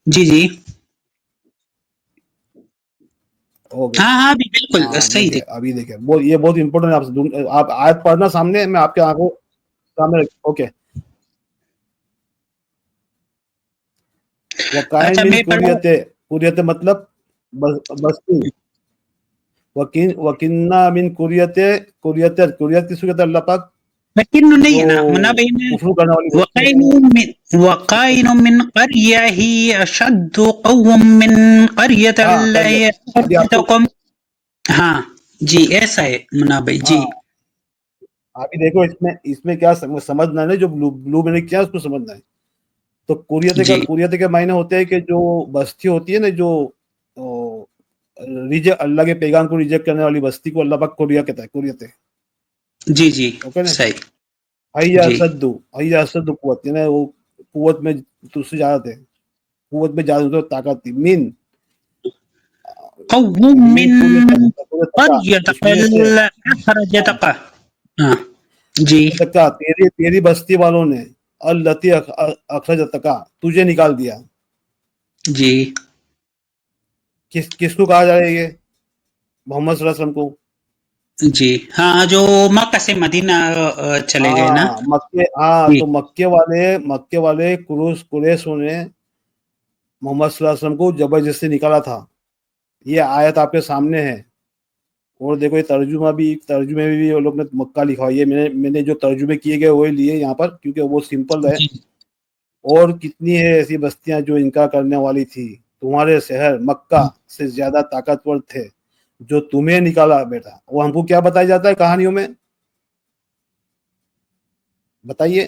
جی جی ہاں ہاں بھی بالکل صحیح تھی. ابھی دیکھیں یہ بہت امپورٹنٹ ہے. آپ آیت پڑھنا سامنے، میں آپ کے آنکھوں سامنے. اوکے. وقائن من قریت مطلب بستی. وکنہ من قریت کس کو کہتا ہے اللہ پاک؟ لیکن نہیں ہے نا منابع. وقائن من قرية هي أشد قوم من قرية الله. ہاں جی ایسا ہے منابع. جی ابھی دیکھو اس میں کیا سمجھنا ہے، جو بلو میں نے کیا اس کو سمجھنا ہے. تو قریت کے معنی ہوتے ہیں کہ جو بستی ہوتی ہے نا، جو اللہ کے پیغام کو ریجیکٹ کرنے والی بستی کو اللہ پاک قریہ کہتا ہے. قریت. جی جی صحیح. حیا اسد قوت، یعنی وہ قوت میں تجھ سے زیادہ تھے، قوت میں زیادہ طاقت تھی. من قوم من قرية أخرجتك. ہاں جی تیری بستی والوں نے التی اخرجتک، تجھے نکال دیا. جی کس کو کہا جائے؟ یہ محمد صلی اللہ علیہ وسلم کو. جی ہاں جو مکہ سے مدینہ چلے گئے نا. تو مکے والے قریشوں نے محمد صلی اللہ علیہ وسلم کو زبردستی نکالا تھا. یہ آیت آپ کے سامنے ہے. اور دیکھو یہ ترجمے میں بھی وہ لوگ نے مکہ لکھا ہے. یہ میں نے جو ترجمے کیے گئے وہی لیے یہاں پر، کیونکہ وہ سمپل ہے. اور کتنی ہے ایسی بستیاں جو انکار کرنے والی تھی. تمہارے شہر مکہ سے زیادہ طاقتور تھے جو تمہیں نکالا بیٹا. وہ ہم کو کیا بتایا جاتا ہے کہانیوں میں؟ بتائیے.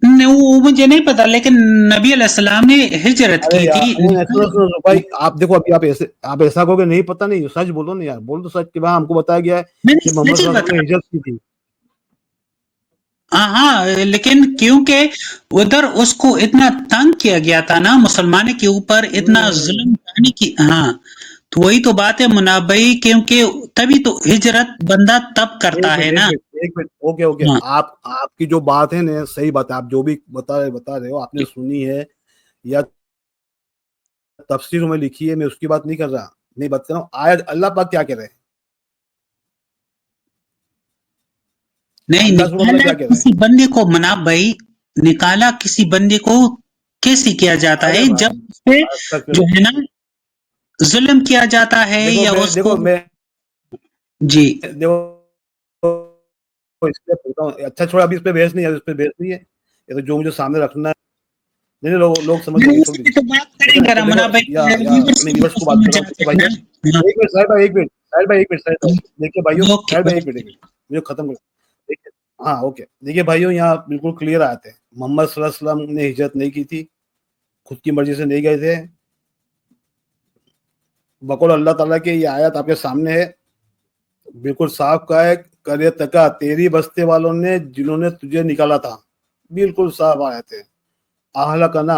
وہ مجھے نہیں پتا، لیکن نبی علیہ السلام نے ہجرت کی تھی. بھائی آپ دیکھو، ابھی آپ ایسا کہو کہ نہیں پتا، نہیں سچ بولو نا یار، بول دو سچ کہ بھائی ہم کو بتایا گیا ہے کہ محمد صلی اللہ علیہ وسلم نے ہجرت کی تھی. ہاں لیکن کیونکہ ادھر اس کو اتنا تنگ کیا گیا تھا نا، مسلمان کے اوپر اتنا ظلم کرنے کی. ہاں تو وہی تو بات ہے منابعی، کیونکہ تبھی تو ہجرت بندہ تب کرتا ہے نا. ایک منٹ اوکے. آپ کی جو بات ہے نا صحیح بات ہے. آپ جو بھی بتا رہے ہو آپ نے سنی ہے یا تفسیر میں لکھی ہے، میں اس کی بات نہیں کر رہا. میں بات کر رہا ہوں آیت اللہ پاک کیا کہہ رہے ہیں. نہیں نکالا کسی بندے کو منابعی، نکالا کسی بندے کو کیسی کیا جاتا ہے؟ ارے بھائی جب اس پہ آج تک جو ہے نا ظلم کیا جاتا ہے دیکھو یا میں اس دیکھو کو میں جی دیکھو اس پہ بولتا ہوں، اچھا چھوڑا ابھی اس پہ بحث نہیں ہے، اس پہ بحث نہیں ہے، یہ تو جو مجھے سامنے رکھنا ہے، نہیں لوگ سمجھ جائیں گے، نہیں، اس چھوڑ پہ دیجیے. تو بات کریں اوکے نا، گے تو دیکھو رمنا بھائی، یا ویورز میں کو ریورس تو کو بات کر سمجھ رہا ہوں. جاتے ٹھیک ہے ہیں بھائیوں، نا. ایک منٹ ساحل بھائی، ایک منٹ ساحل بھائی، ایک منٹ ساحل بھائی، دیکھیے بھائیوں، اوکے ساحل بھائی ایک اوکے. منٹ مجھے ختم کر دیکھیے. ہاں اوکے، دیکھیے بھائیوں، یہاں بالکل کلیئر آتے ہیں، محمد صلی اللہ علیہ وسلم نے ہجرت نہیں کی تھی، خود کی مرضی سے نہیں گئے تھے. بقول اللہ تعالیٰ کی یہ آیت آپ کے سامنے ہے، بالکل صاف کہا ہے، کرے تکا تیری بستے والوں نے جنہوں نے تجھے نکالا تھا، بالکل صاف آیت ہے. اہلکنا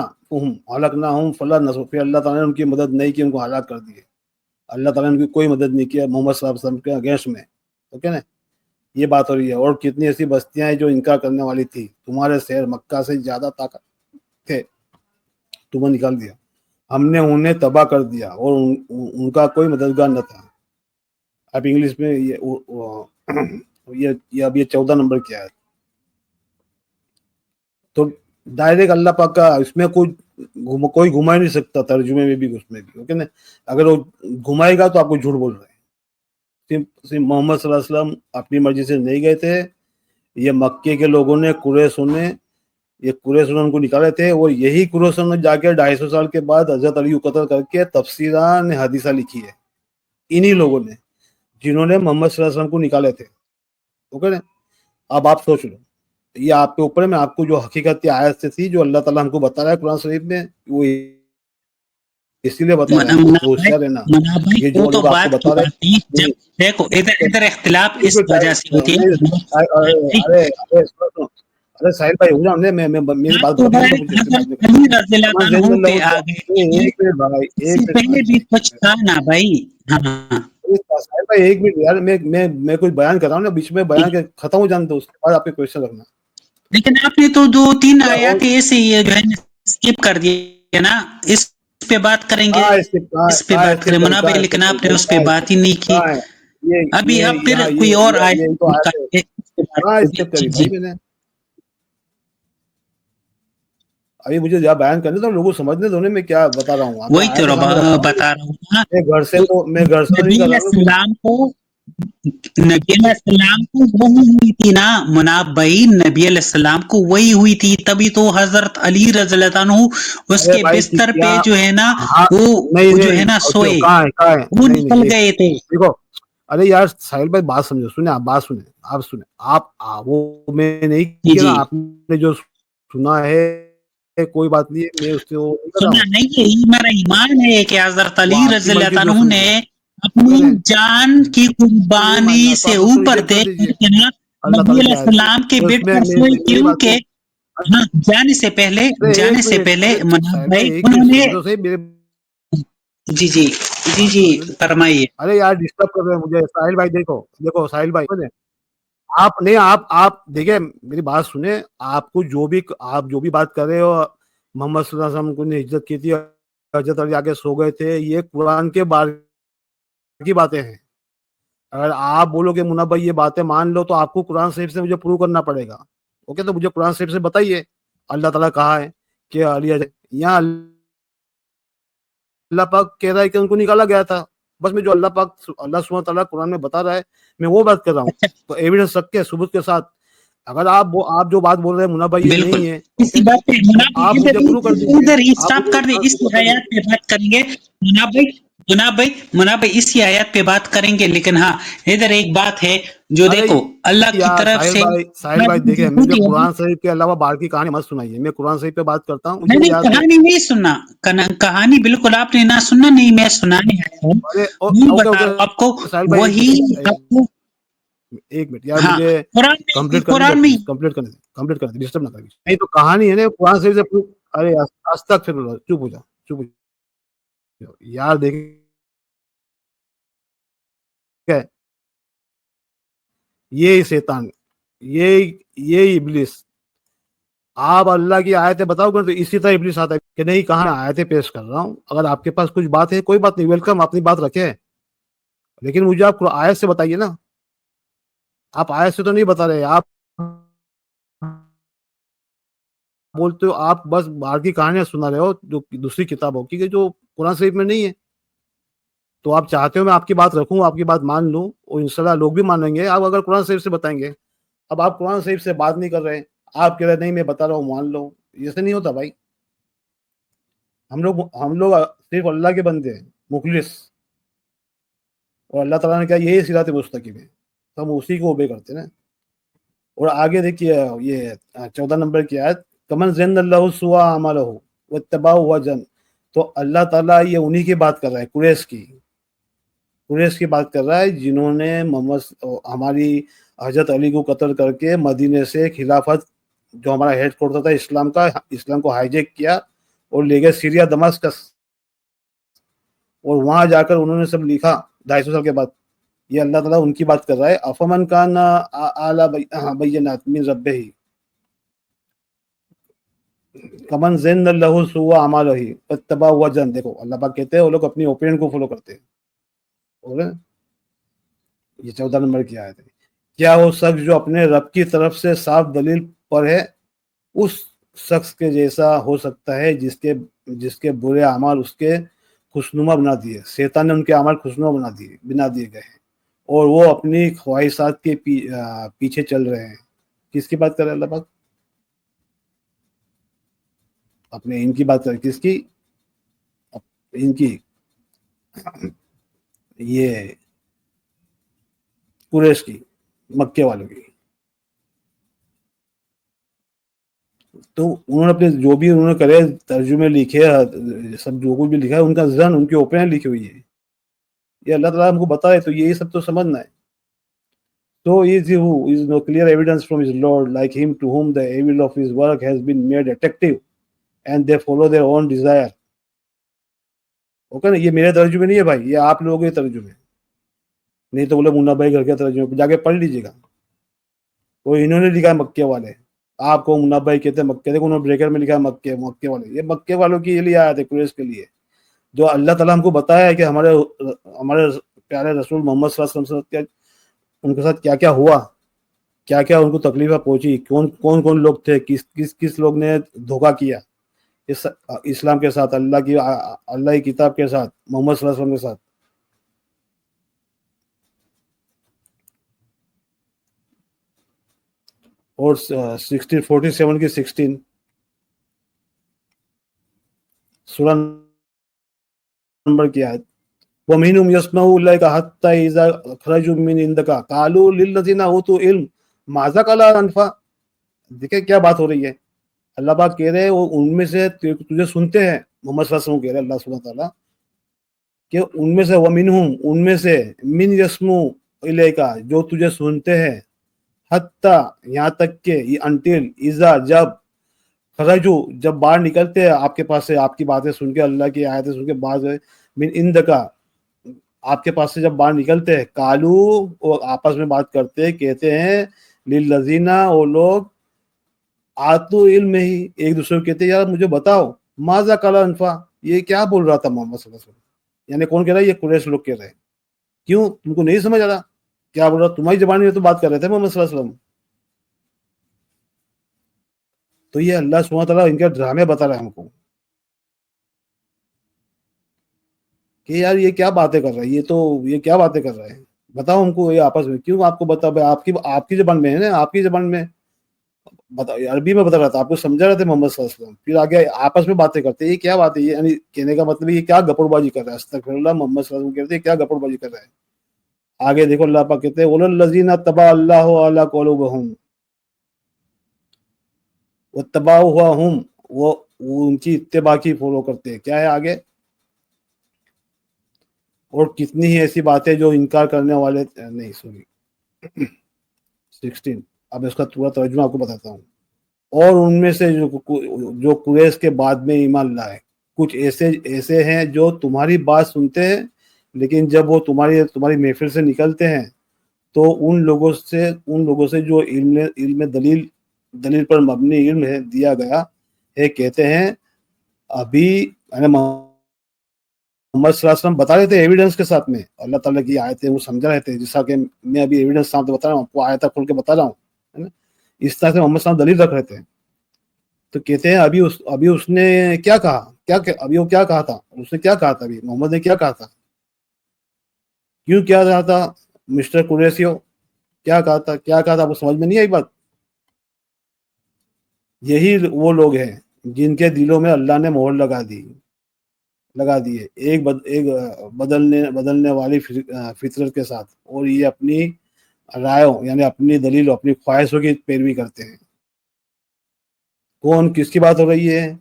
ہلکنا ہوں فلا نصر، پھر اللہ تعالیٰ نے ان کی مدد نہیں کی، ان کو ہلاک کر دیے. اللہ تعالیٰ نے ان کی کوئی مدد نہیں کیا محمد صلی اللہ علیہ وسلم کے اگینسٹ میں. اوکے نا، یہ بات ہو رہی ہے. اور کتنی ایسی بستیاں ہیں جو انکار کرنے والی تھی، تمہارے شہر مکہ سے زیادہ طاقت تھے، تمہیں نکال دیا، ہم نے انہیں تباہ کر دیا اور ان کا کوئی مددگار نہ تھا. اب انگلش میں یہ اب یہ 14 نمبر کیا ہے. تو ڈائریکٹ اللہ پاک کا اس میں کوئی گھما ہی نہیں سکتا، ترجمے میں بھی اس میں بھی. اوکے نا، اگر وہ گھمائے گا تو آپ کو جھوٹ بول رہے ہیں. صرف محمد صلی اللہ علیہ وسلم اپنی مرضی سے نہیں گئے تھے، یہ مکے کے لوگوں نے قریشوں نے ان کو نکالے تھے. اور یہی قریشوں نے جا کے 250 سال کے بعد حضرت علی کو قتل کر کے تفسیران حدیثہ لکھی ہے، انہی لوگوں نے جنہوں نے محمد صلی اللہ علیہ وسلم کو نکالے تھے. اوکے نا، اب آپ سوچ لو، یہ آپ کے اوپر ہے. میں آپ کو جو حقیقت آیت سے تھی جو اللہ تعالیٰ ہم کو بتا رہا ہے قرآن شریف میں، وہ اسی لیے بتا رہا ہے منا تو ہوشیار ہے نا. بھائی، یہ وہ جو تو لوگ آپ کو بات کی بتا رہے بات نہیں. ہیں، جب دیکھو ادھر اختلاف ایک اس منٹ وجہ سے ہوتی ہے. ارے ساحل بھائی ہو جاؤ، میری آپ بات تو ابھی بھائی نہیں پوچھے، پھر بعد میں حضرت علی رضی اللہ کریں. عنہ پہ آ گئے ہیں. ایک منٹ بھائی، اس ایک سے منٹ پہلے بھی کچھ تھا نا بھائی. ہاں، ساحل بھائی ایک منٹ یار، میں کچھ بیان کر رہا ہوں نا، بیچ میں بیان کے ختم ہو جانا، تو اس کے بعد آپ کے کوشچن رکھنا. لیکن آپ نے تو 2-3 کیا ہو آیات ایسے ہی جو ہے اسکپ کر دیے نا. اس پہ بات کریں گے، کہاں اسکپ اس پہ بات کریں منا بھائی، لیکن آپ نے اس پہ بات ہی نہیں کی. کہاں ہے ابھی اب پھر یہاں کوئی اور آیا یہ تو آیت ہے. اس پہ بات کہاں ہوگی. اسکپ جی کری جی. بھائی میں نے؟ ابھی مجھے جہاں بیان کرنے دو، لوگوں کو سمجھنے دو، میں کیا بتا رہا ہوں. میں وہی تو آیت سامنے رکھ رہا ہوں، بتا رہا ہوں نا. میں گھر سے تو نہیں نبی کر علیہ رہا ہوں کچھ. السلام کو وہی ہوئی تھی نا مناب بھائی. نبی علیہ السلام کو وہی ہوئی تھی، تبھی تو حضرت علی رضی اللہ عنہ اس ارے کے بھائی بستر کیا، پہ جو ہے نا ہاں، نہیں وہ جو ہے نہیں نا سوئے، کہاں ہے وہ نہیں نکل ایک گئے تھے. دیکھو. ارے یار ساحل بھائی بات سمجھو، سنیں آپ بات سنیں، آپ سنیں. آپ وہ میں نہیں جی کیا جی. نا، آپ نے جو سنا ہے کوئی بات نہیں ہے، میں اس سے وہ نہیں کر رہا سننا ہوں. نہیں ہے، یہ میرا ایمان ہے کہ حضرت وہ علی آپ کی رضی اللہ مرضی جو عنہ نے سمجھے. اپنی اوکے نا، جان کی نہیں قربانی ماننا تو سے آپ اس کو اوپر ریجیکٹ کر دے دیجئے کر کے نا اللہ نبی تعالیٰ کی علیہ آیت سے. السلام کے تو اس بیٹے میں پر سوئے، میری بات کیونکہ ہاں جانے سے ارے ایک منٹ، پہلے ارے مناب ساحل بھائی بھائی ایک منٹ انہوں نے سنو تو صحیح میرے جی جی جی بات جی کرنے دو. فرمائیے. ارے یار ڈسٹرب کر رہے ہیں مجھے ساحل بھائی. دیکھو ساحل بھائی، آپ نہیں، آپ دیکھیں میری بات سنیں. آپ کو آپ جو بھی بات کر رہے ہو، محمد صلی اللہ علیہ وسلم کو نے ہجرت کی تھی، حضرت علی آگے سو گئے تھے، یہ قرآن کے بارے کی باتیں ہیں. اگر آپ بولو کہ مناب بھائی یہ باتیں مان لو، تو آپ کو قرآن شریف سے مجھے پروو کرنا پڑے گا. اوکے، تو مجھے قرآن شریف سے بتائیے اللہ تعالیٰ کہا ہے کہ یہاں اللہ پاک کہہ رہا ہے کہ ان کو نکالا گیا تھا. بس میں جو اللہ سبحانہ وتعالیٰ قرآن میں بتا رہا ہے، میں وہ بات کر رہا ہوں. اچھا، تو ایویڈنس رکھ کے، ثبوت کے ساتھ. اگر آپ جو بات بول رہے ہیں مناب بھائی یہ بالکل نہیں ہے، اسی اوکے، بات پہ تو مناب آپ بھائی مجھے پروو کر دیجیے. ادھر ہی آپ اسٹاپ مجھے کر دیں، قرآن سے اسی بتا آیات دیجیے. پہ بات کریں گے. مناب بھائی اسی آیات پہ بات کریں گے. لیکن ہاں ادھر ایک بات ہے جو ارے دیکھو اللہ کی یار طرف سے ساحل بھائی دیکھیں، مجھے ہوتی ہے نا. قرآن شریف کے علاوہ باہر کی کہانی مت سنائیے. میں قرآن شریف پہ بات کرتا ہوں، مجھے نہیں یاد ہے. کہانی نہیں سننا، کہانی بالکل آپ نے نہ سننا، نہیں میں سنانے آیا ہوں. ارے میں اوکے بتا رہا ہوں آپ کو اوکے ساحل بھائی وہی آپ کو. ایک منٹ یار، ہاں مجھے کمپلیٹ کرنے دو قرآن میں پلیز. کمپلیٹ کرنے دو، ڈسٹرب نہ کریے. نہیں تو کہانی ہے نا قرآن شریف سے ارے استغفر، چپ ہو جاؤ یار. دیکھیں یہ شیطان، یہ ابلیس، آپ اللہ کی آیتیں بتاؤ گے تو اسی طرح ابلیس آتا ہے کہ نہیں کہاں آیتیں پیش کر رہا ہوں. اگر آپ کے پاس کچھ بات ہے کوئی بات نہیں، ویلکم، اپنی بات رکھیں. لیکن مجھے آپ آیت سے بتائیے نا. آپ آیت سے تو نہیں بتا رہے. آپ بولتے ہو آپ بس باہر کی کہانیاں سنا رہے ہو جو دوسری کتابوں کی, کہ جو قرآن شریف میں نہیں ہے. تو آپ چاہتے ہو میں آپ کی بات رکھوں, آپ کی بات مان لوں, اور انشاءاللہ لوگ بھی مانیں گے آپ اگر قرآن شریف سے بتائیں گے. اب آپ قرآن شریف سے بات نہیں کر رہے, آپ کہہ رہے نہیں میں بتا رہا ہوں مان لو, ایسے نہیں ہوتا بھائی. ہم لوگ صرف اللہ کے بندے ہیں, مخلص, اور اللہ تعالیٰ نے کہا یہی صراط مستقیم ہے, ہم اسی کو اوبے کرتے ہیں. اور آگے دیکھیے یہ 14 نمبر کی آیت, کمن زین اللہ سوا اعمالہ واتبعوا ہوا جن. تو اللہ تعالیٰ یہ انہی کی بات کر رہا ہے, قریش کی بات کر رہا ہے جنہوں نے ہماری حضرت علی کو قتل کر کے مدینے سے خلافت جو ہمارا ہیڈ کوارٹر تھا اسلام کو ہائیجیک کیا اور لے گئے سیریا دمشقس, اور وہاں جا کر انہوں نے سب لکھا 250 سال کے بعد. یہ اللہ تعالیٰ ان کی بات کر رہا ہے, افمن کان اعلی بینات من ربہ کمن زین اللہ سوا اعمالہ واتبعوا ہوا جن. دیکھو اللہ پاک کہتے ہیں وہ لوگ اپنی اوپینین کو فالو کرتے ہیں. اور یہ 14 نمبر کی آیت ہے, کیا وہ شخص جو اپنے رب کی طرف سے صاف دلیل پر ہے اس شخص کے جیسا ہو سکتا ہے جس کے برے اعمال اس کے خوشنما بنا دیے. شیطان نے ان کے اعمال خوشنما بنا دیے گئے ہیں, اور وہ اپنی خواہشات کے پیچھے چل رہے ہیں. کس کی بات کر رہے ہیں اللہ پاک؟ اپنے ان کی بات کر, کس کی؟ ان کی, یہ قریش کی, مکے والوں کی. تو انہوں نے اپنے جو بھی انہوں نے کرے ترجمے لکھے, سب جو کچھ بھی لکھا ہے ان کا ذہن ان کے اوپینین لکھی ہوئی ہے. یہ اللہ تعالیٰ ہم کو بتائے تو یہی سب تو سمجھنا ہے. So is he who is no clear evidence from his Lord, like him to whom the evil of his work has been made attractive, and they follow their own desire. Okay نا, یہ میرے ترجمے نہیں ہے بھائی, یہ آپ لوگوں کے ترجمے, نہیں تو بولے منا بھائی گھر کے ترجمے جا کے پڑھ لیجیے گا. وہ انہوں نے لکھا ہے مکے والے, آپ کو منا بھائی کہتے ہیں مکے, دیکھو انہوں نے بریکر میں لکھا ہے مکے والے. یہ مکے والوں کے لیے آیا تھا, قریش کے لیے, جو اللہ تعالیٰ ہم کو بتایا ہے کہ ہمارے پیارے رسول محمد صلی اللہ علیہ وسلم ان کے ساتھ کیا کیا ہوا, کیا کیا ان کو تکلیفیں پہنچی, کون لوگ تھے, کس لوگ نے دھوکہ کیا اسلام کے ساتھ, اللہ کی کتاب کے ساتھ, محمد صلی اللہ علیہ وسلم کے ساتھ. اور 47 کی 16 سورہ نمبر کی آیت, وَمِنْهُمْ يَسْمَعُ إِلَيْكَ حَتَّى إِذَا خَرَجُوا مِنْ عِنْدِكَ قَالُوا لِلَّذِينَ أُوتُوا الْعِلْمَ مَاذَا قَالَ آنِفًا. دیکھیں کیا بات ہو رہی ہے, اللہ پاک کہہ رہے وہ ان میں سے تجھے سنتے ہیں, محمد صلی اللہ علیہ وسلم کہہ رہے اللہ سبحانہ تعالیٰ کہ ان میں سے, وَمِنْهُمْ ان میں سے, مِنْ يَسْمُعُ إِلَيْكَ جو تجھے سنتے ہیں, حتیٰ یہاں تک کہ, انٹل, اذا جب, خرجو جب باہر نکلتے ہیں آپ کے پاس سے, آپ کی باتیں سن کے, اللہ کی آیتیں سن کے, بعض من اندکا آپ کے پاس سے جب باہر نکلتے ہیں, کالو اور آپس میں بات کرتے کہتے ہیں, للذین وہ لوگ, آتو علم میں ہی ایک دوسرے کو کہتے ہیں یار مجھے بتاؤ, ماذا قال انفا یہ کیا بول رہا تھا محمد صلی اللہ علیہ وسلم. یعنی کون کہہ رہا ہے؟ یہ قریش لوگ کہہ رہے ہیں. کیوں تم کو نہیں سمجھ آ رہا کیا بول رہا؟ تمہاری زبان میں تو بات کر رہے تھے محمد صلی اللہ علیہ وسلم. تو یہ اللہ سبحانہ تعالیٰ ان کے ڈرامے بتا رہے ہیں ہم کو کہ یار یہ کیا باتیں کر رہا ہے, یہ کیا باتیں کر رہے ہیں, بتاؤ ہم کو یہ آپس میں. کیوں آپ کو بتا, آپ کی زبان میں ہے نا, آپ کی زبان میں بتا, عربی میں بتا رہا تھا, آپ کو سمجھا رہے تھے محمد صلی اللہ علیہ وسلم, پھر آگے آپس میں باتیں کرتے. یہ کیا بات ہے, یعنی کہنے کا مطلب یہ کیا گپڑ بازی کر رہا ہے, استغفر اللہ, محمد صلی اللہ علیہ وسلم کہتے ہیں کیا گپڑ بازی کر رہا ہے. آگے دیکھو اللہ پاک کہتے ہیں وَلَلَّذِينَ تَبَعَ اللَّهُ عَلَىٰ قُلُوبِهِمْ وَاتَّبَعُوهُ وہ ان کی اتباع کی فالو کرتے ہیں. کیا ہے آگے, اور کتنی ہی ایسی باتیں جو انکار کرنے والے, نہیں سوری 16, اب اس کا پورا ترجمہ آپ کو بتاتا ہوں. اور ان میں سے جو قریش کے بعد میں ایمان لائے, کچھ ایسے ہیں جو تمہاری بات سنتے ہیں, لیکن جب وہ تمہاری محفل سے نکلتے ہیں تو ان لوگوں سے جو علم دلیل پر مبنی علم ہے دیا گیا ہے, کہتے ہیں ابھی محمد صلی اللہ علیہ وسلم بتا رہے تھے ایویڈنس کے ساتھ میں, اللہ تعالیٰ کی آیتیں وہ سمجھا رہے تھے, جیسا کہ میں ابھی ایویڈنس سامنے بتا رہا ہوں, آپ کو آیتیں کھول کے بتا رہا ہوں, اس طرح سے محمد صلی اللہ علیہ وسلم دلیل رکھ رہے تھے. تو کہتے ہیں ابھی اس نے کیا کہا، ابھی وہ کیا کہا تھا، اس نے کیا کہا تھا، ابھی محمد نے کیا کہا تھا، کیوں کیا رہا تھا مسٹر قریشیو، کیا کہا تھا، وہ سمجھ میں نہیں آئی بات. یہی وہ لوگ ہیں جن کے دلوں میں اللہ نے مہر لگا دیے ایک بدلنے والی فطرت کے ساتھ، اور یہ اپنی رائےوں یعنی اپنی دلیلوں، اپنی خواہشوں کی پیروی کرتے ہیں. کون، کس کی بات ہو رہی ہے؟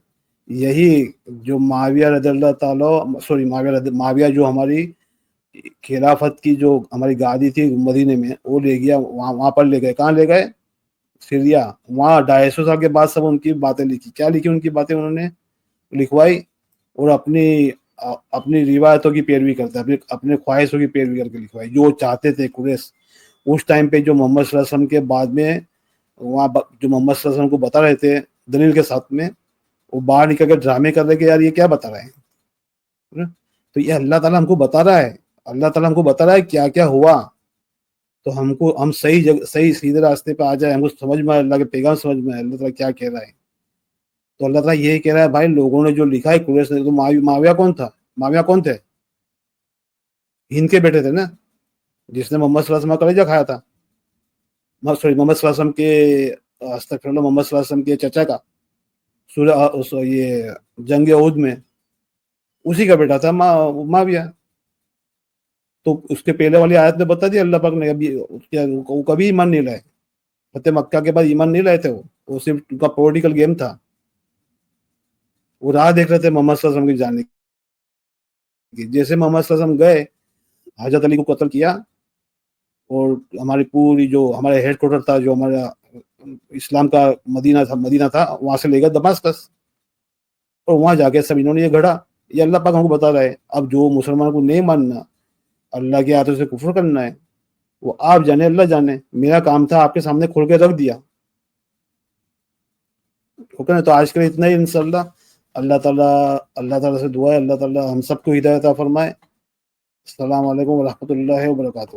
یہی جو معاویہ رضی اللہ تعالی معاویہ جو ہماری خلافت کی جو ہماری گادی تھی مدینے میں، وہ لے گیا وہاں پر لے گئے. کہاں لے گئے؟ سیریا. وہاں 250 سال کے بعد سب ان کی باتیں لکھی. کیا لکھی ان کی باتیں؟ انہوں نے لکھوائی اور اپنی روایتوں کی پیروی کرتے، اپنے خواہشوں کی پیروی کر کے لکھوائی. جو چاہتے تھے قریش اس ٹائم پہ، جو محمد صلی اللہ علیہ وسلم کے بعد میں وہاں جو محمد صلی اللہ علیہ وسلم کو بتا رہے تھے دلیل کے ساتھ میں، وہ باہر نکل کے ڈرامے کر رہے کہ یار یہ کیا بتا رہے ہیں. تو یہ اللہ تعالیٰ ہم کو بتا رہا ہے، اللہ تعالیٰ ہم کو بتا رہا ہے کیا کیا ہوا. تو ہم صحیح سیدھے راستے پہ آ جائے، ہم کو سمجھ میں آئے، اللہ کے پیغام سمجھ میں آئے اللہ تعالیٰ کیا کہہ رہا ہے. تو اللہ تعالیٰ یہی کہہ رہا ہے بھائی، لوگوں نے جو لکھا ہے قریش نے، تو معاویہ کون تھا؟ معاویہ کون تھے؟ ہند کے بیٹے تھے نا، جس نے محمد صلی اللہ علیہ وسلم کا کلیجہ کھایا تھا. محمد صلی اللہ علیہ وسلم کے محمد صلی اللہ علیہ وسلم کے چچا کا یہ جنگ عہد میں اسی کا بیٹا تھا معاویہ. تو اس کے پہلے والی آیت میں بتا دیا اللہ پاک نے، وہ کبھی ایمان نہیں لائے، فتح مکہ کے بعد ایمان نہیں لائے تھے. وہ صرف ان کا پولیٹیکل گیم تھا. وہ راہ دیکھ رہے تھے محمد صلی اللہ علیہ وسلم کی جانے کی. جیسے محمد صلی اللہ علیہ وسلم گئے، حضرت علی کو قتل کیا، اور ہماری پوری جو ہمارے ہیڈ کوارٹر تھا، جو ہمارا اسلام کا مدینہ تھا، وہاں سے لے گئے دماسکس، اور وہاں جا کے سب انہوں نے یہ گھڑا. یہ اللہ پاک ہم کو بتا رہا ہے. اب جو مسلمان کو نہیں ماننا، اللہ کے آیتوں سے کفر کرنا ہے، وہ آپ جانے، اللہ جانے. میرا کام تھا آپ کے سامنے کھول کے رکھ دیا. اوکے نا؟ تو آج کے لیے اتنا ہی انشاءاللہ. اللہ تعالیٰ سے دعا ہے اللہ تعالیٰ ہم سب کو ہدایت عطا فرمائے. السلام علیکم ورحمۃ اللہ وبرکاتہ.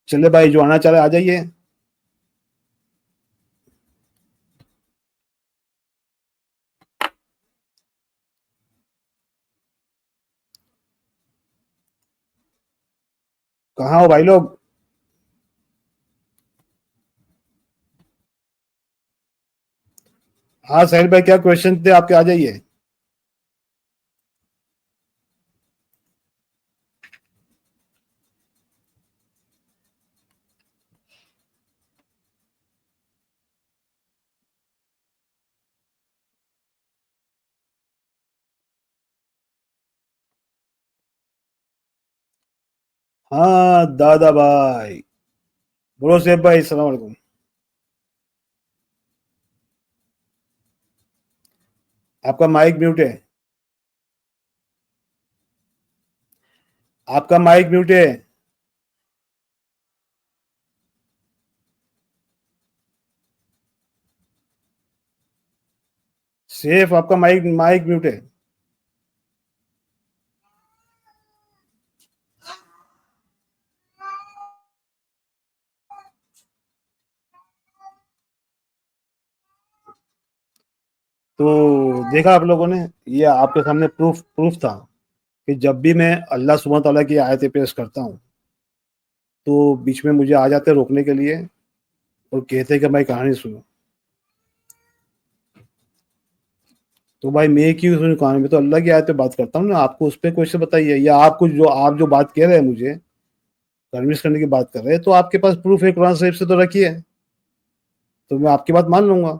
چلے بھائی، جو آنا چاہ رہے آ جائیے. کہاں ہو بھائی لوگ؟ ہاں سہیل بھائی، کیا کوشچن تھے آپ کے؟ آ جائیے. ہاں دادا بھائی، بولو سیب بھائی، السلام علیکم. آپ کا مائک میوٹ ہے. آپ کا مائک میوٹ ہے. سیف، آپ کا مائک میوٹ ہے. تو دیکھا آپ لوگوں نے، یہ آپ کے سامنے پروف تھا کہ جب بھی میں اللہ سبحانہ تعالیٰ کی آیتیں پیش کرتا ہوں تو بیچ میں مجھے آ جاتے روکنے کے لیے اور کہتے کہ بھائی کہانی سنو. تو بھائی میں کیوں سنوں کہانی؟ میں تو اللہ کی آیت پہ بات کرتا ہوں نا. آپ کو اس پہ کوئی سے بتائیے، یا آپ جو بات کہہ رہے ہیں مجھے کنوینس کرنے کی بات کر رہے ہیں، تو آپ کے پاس پروف ہے قرآن شریف سے تو رکھیے، تو میں آپ کی بات مان لوں گا.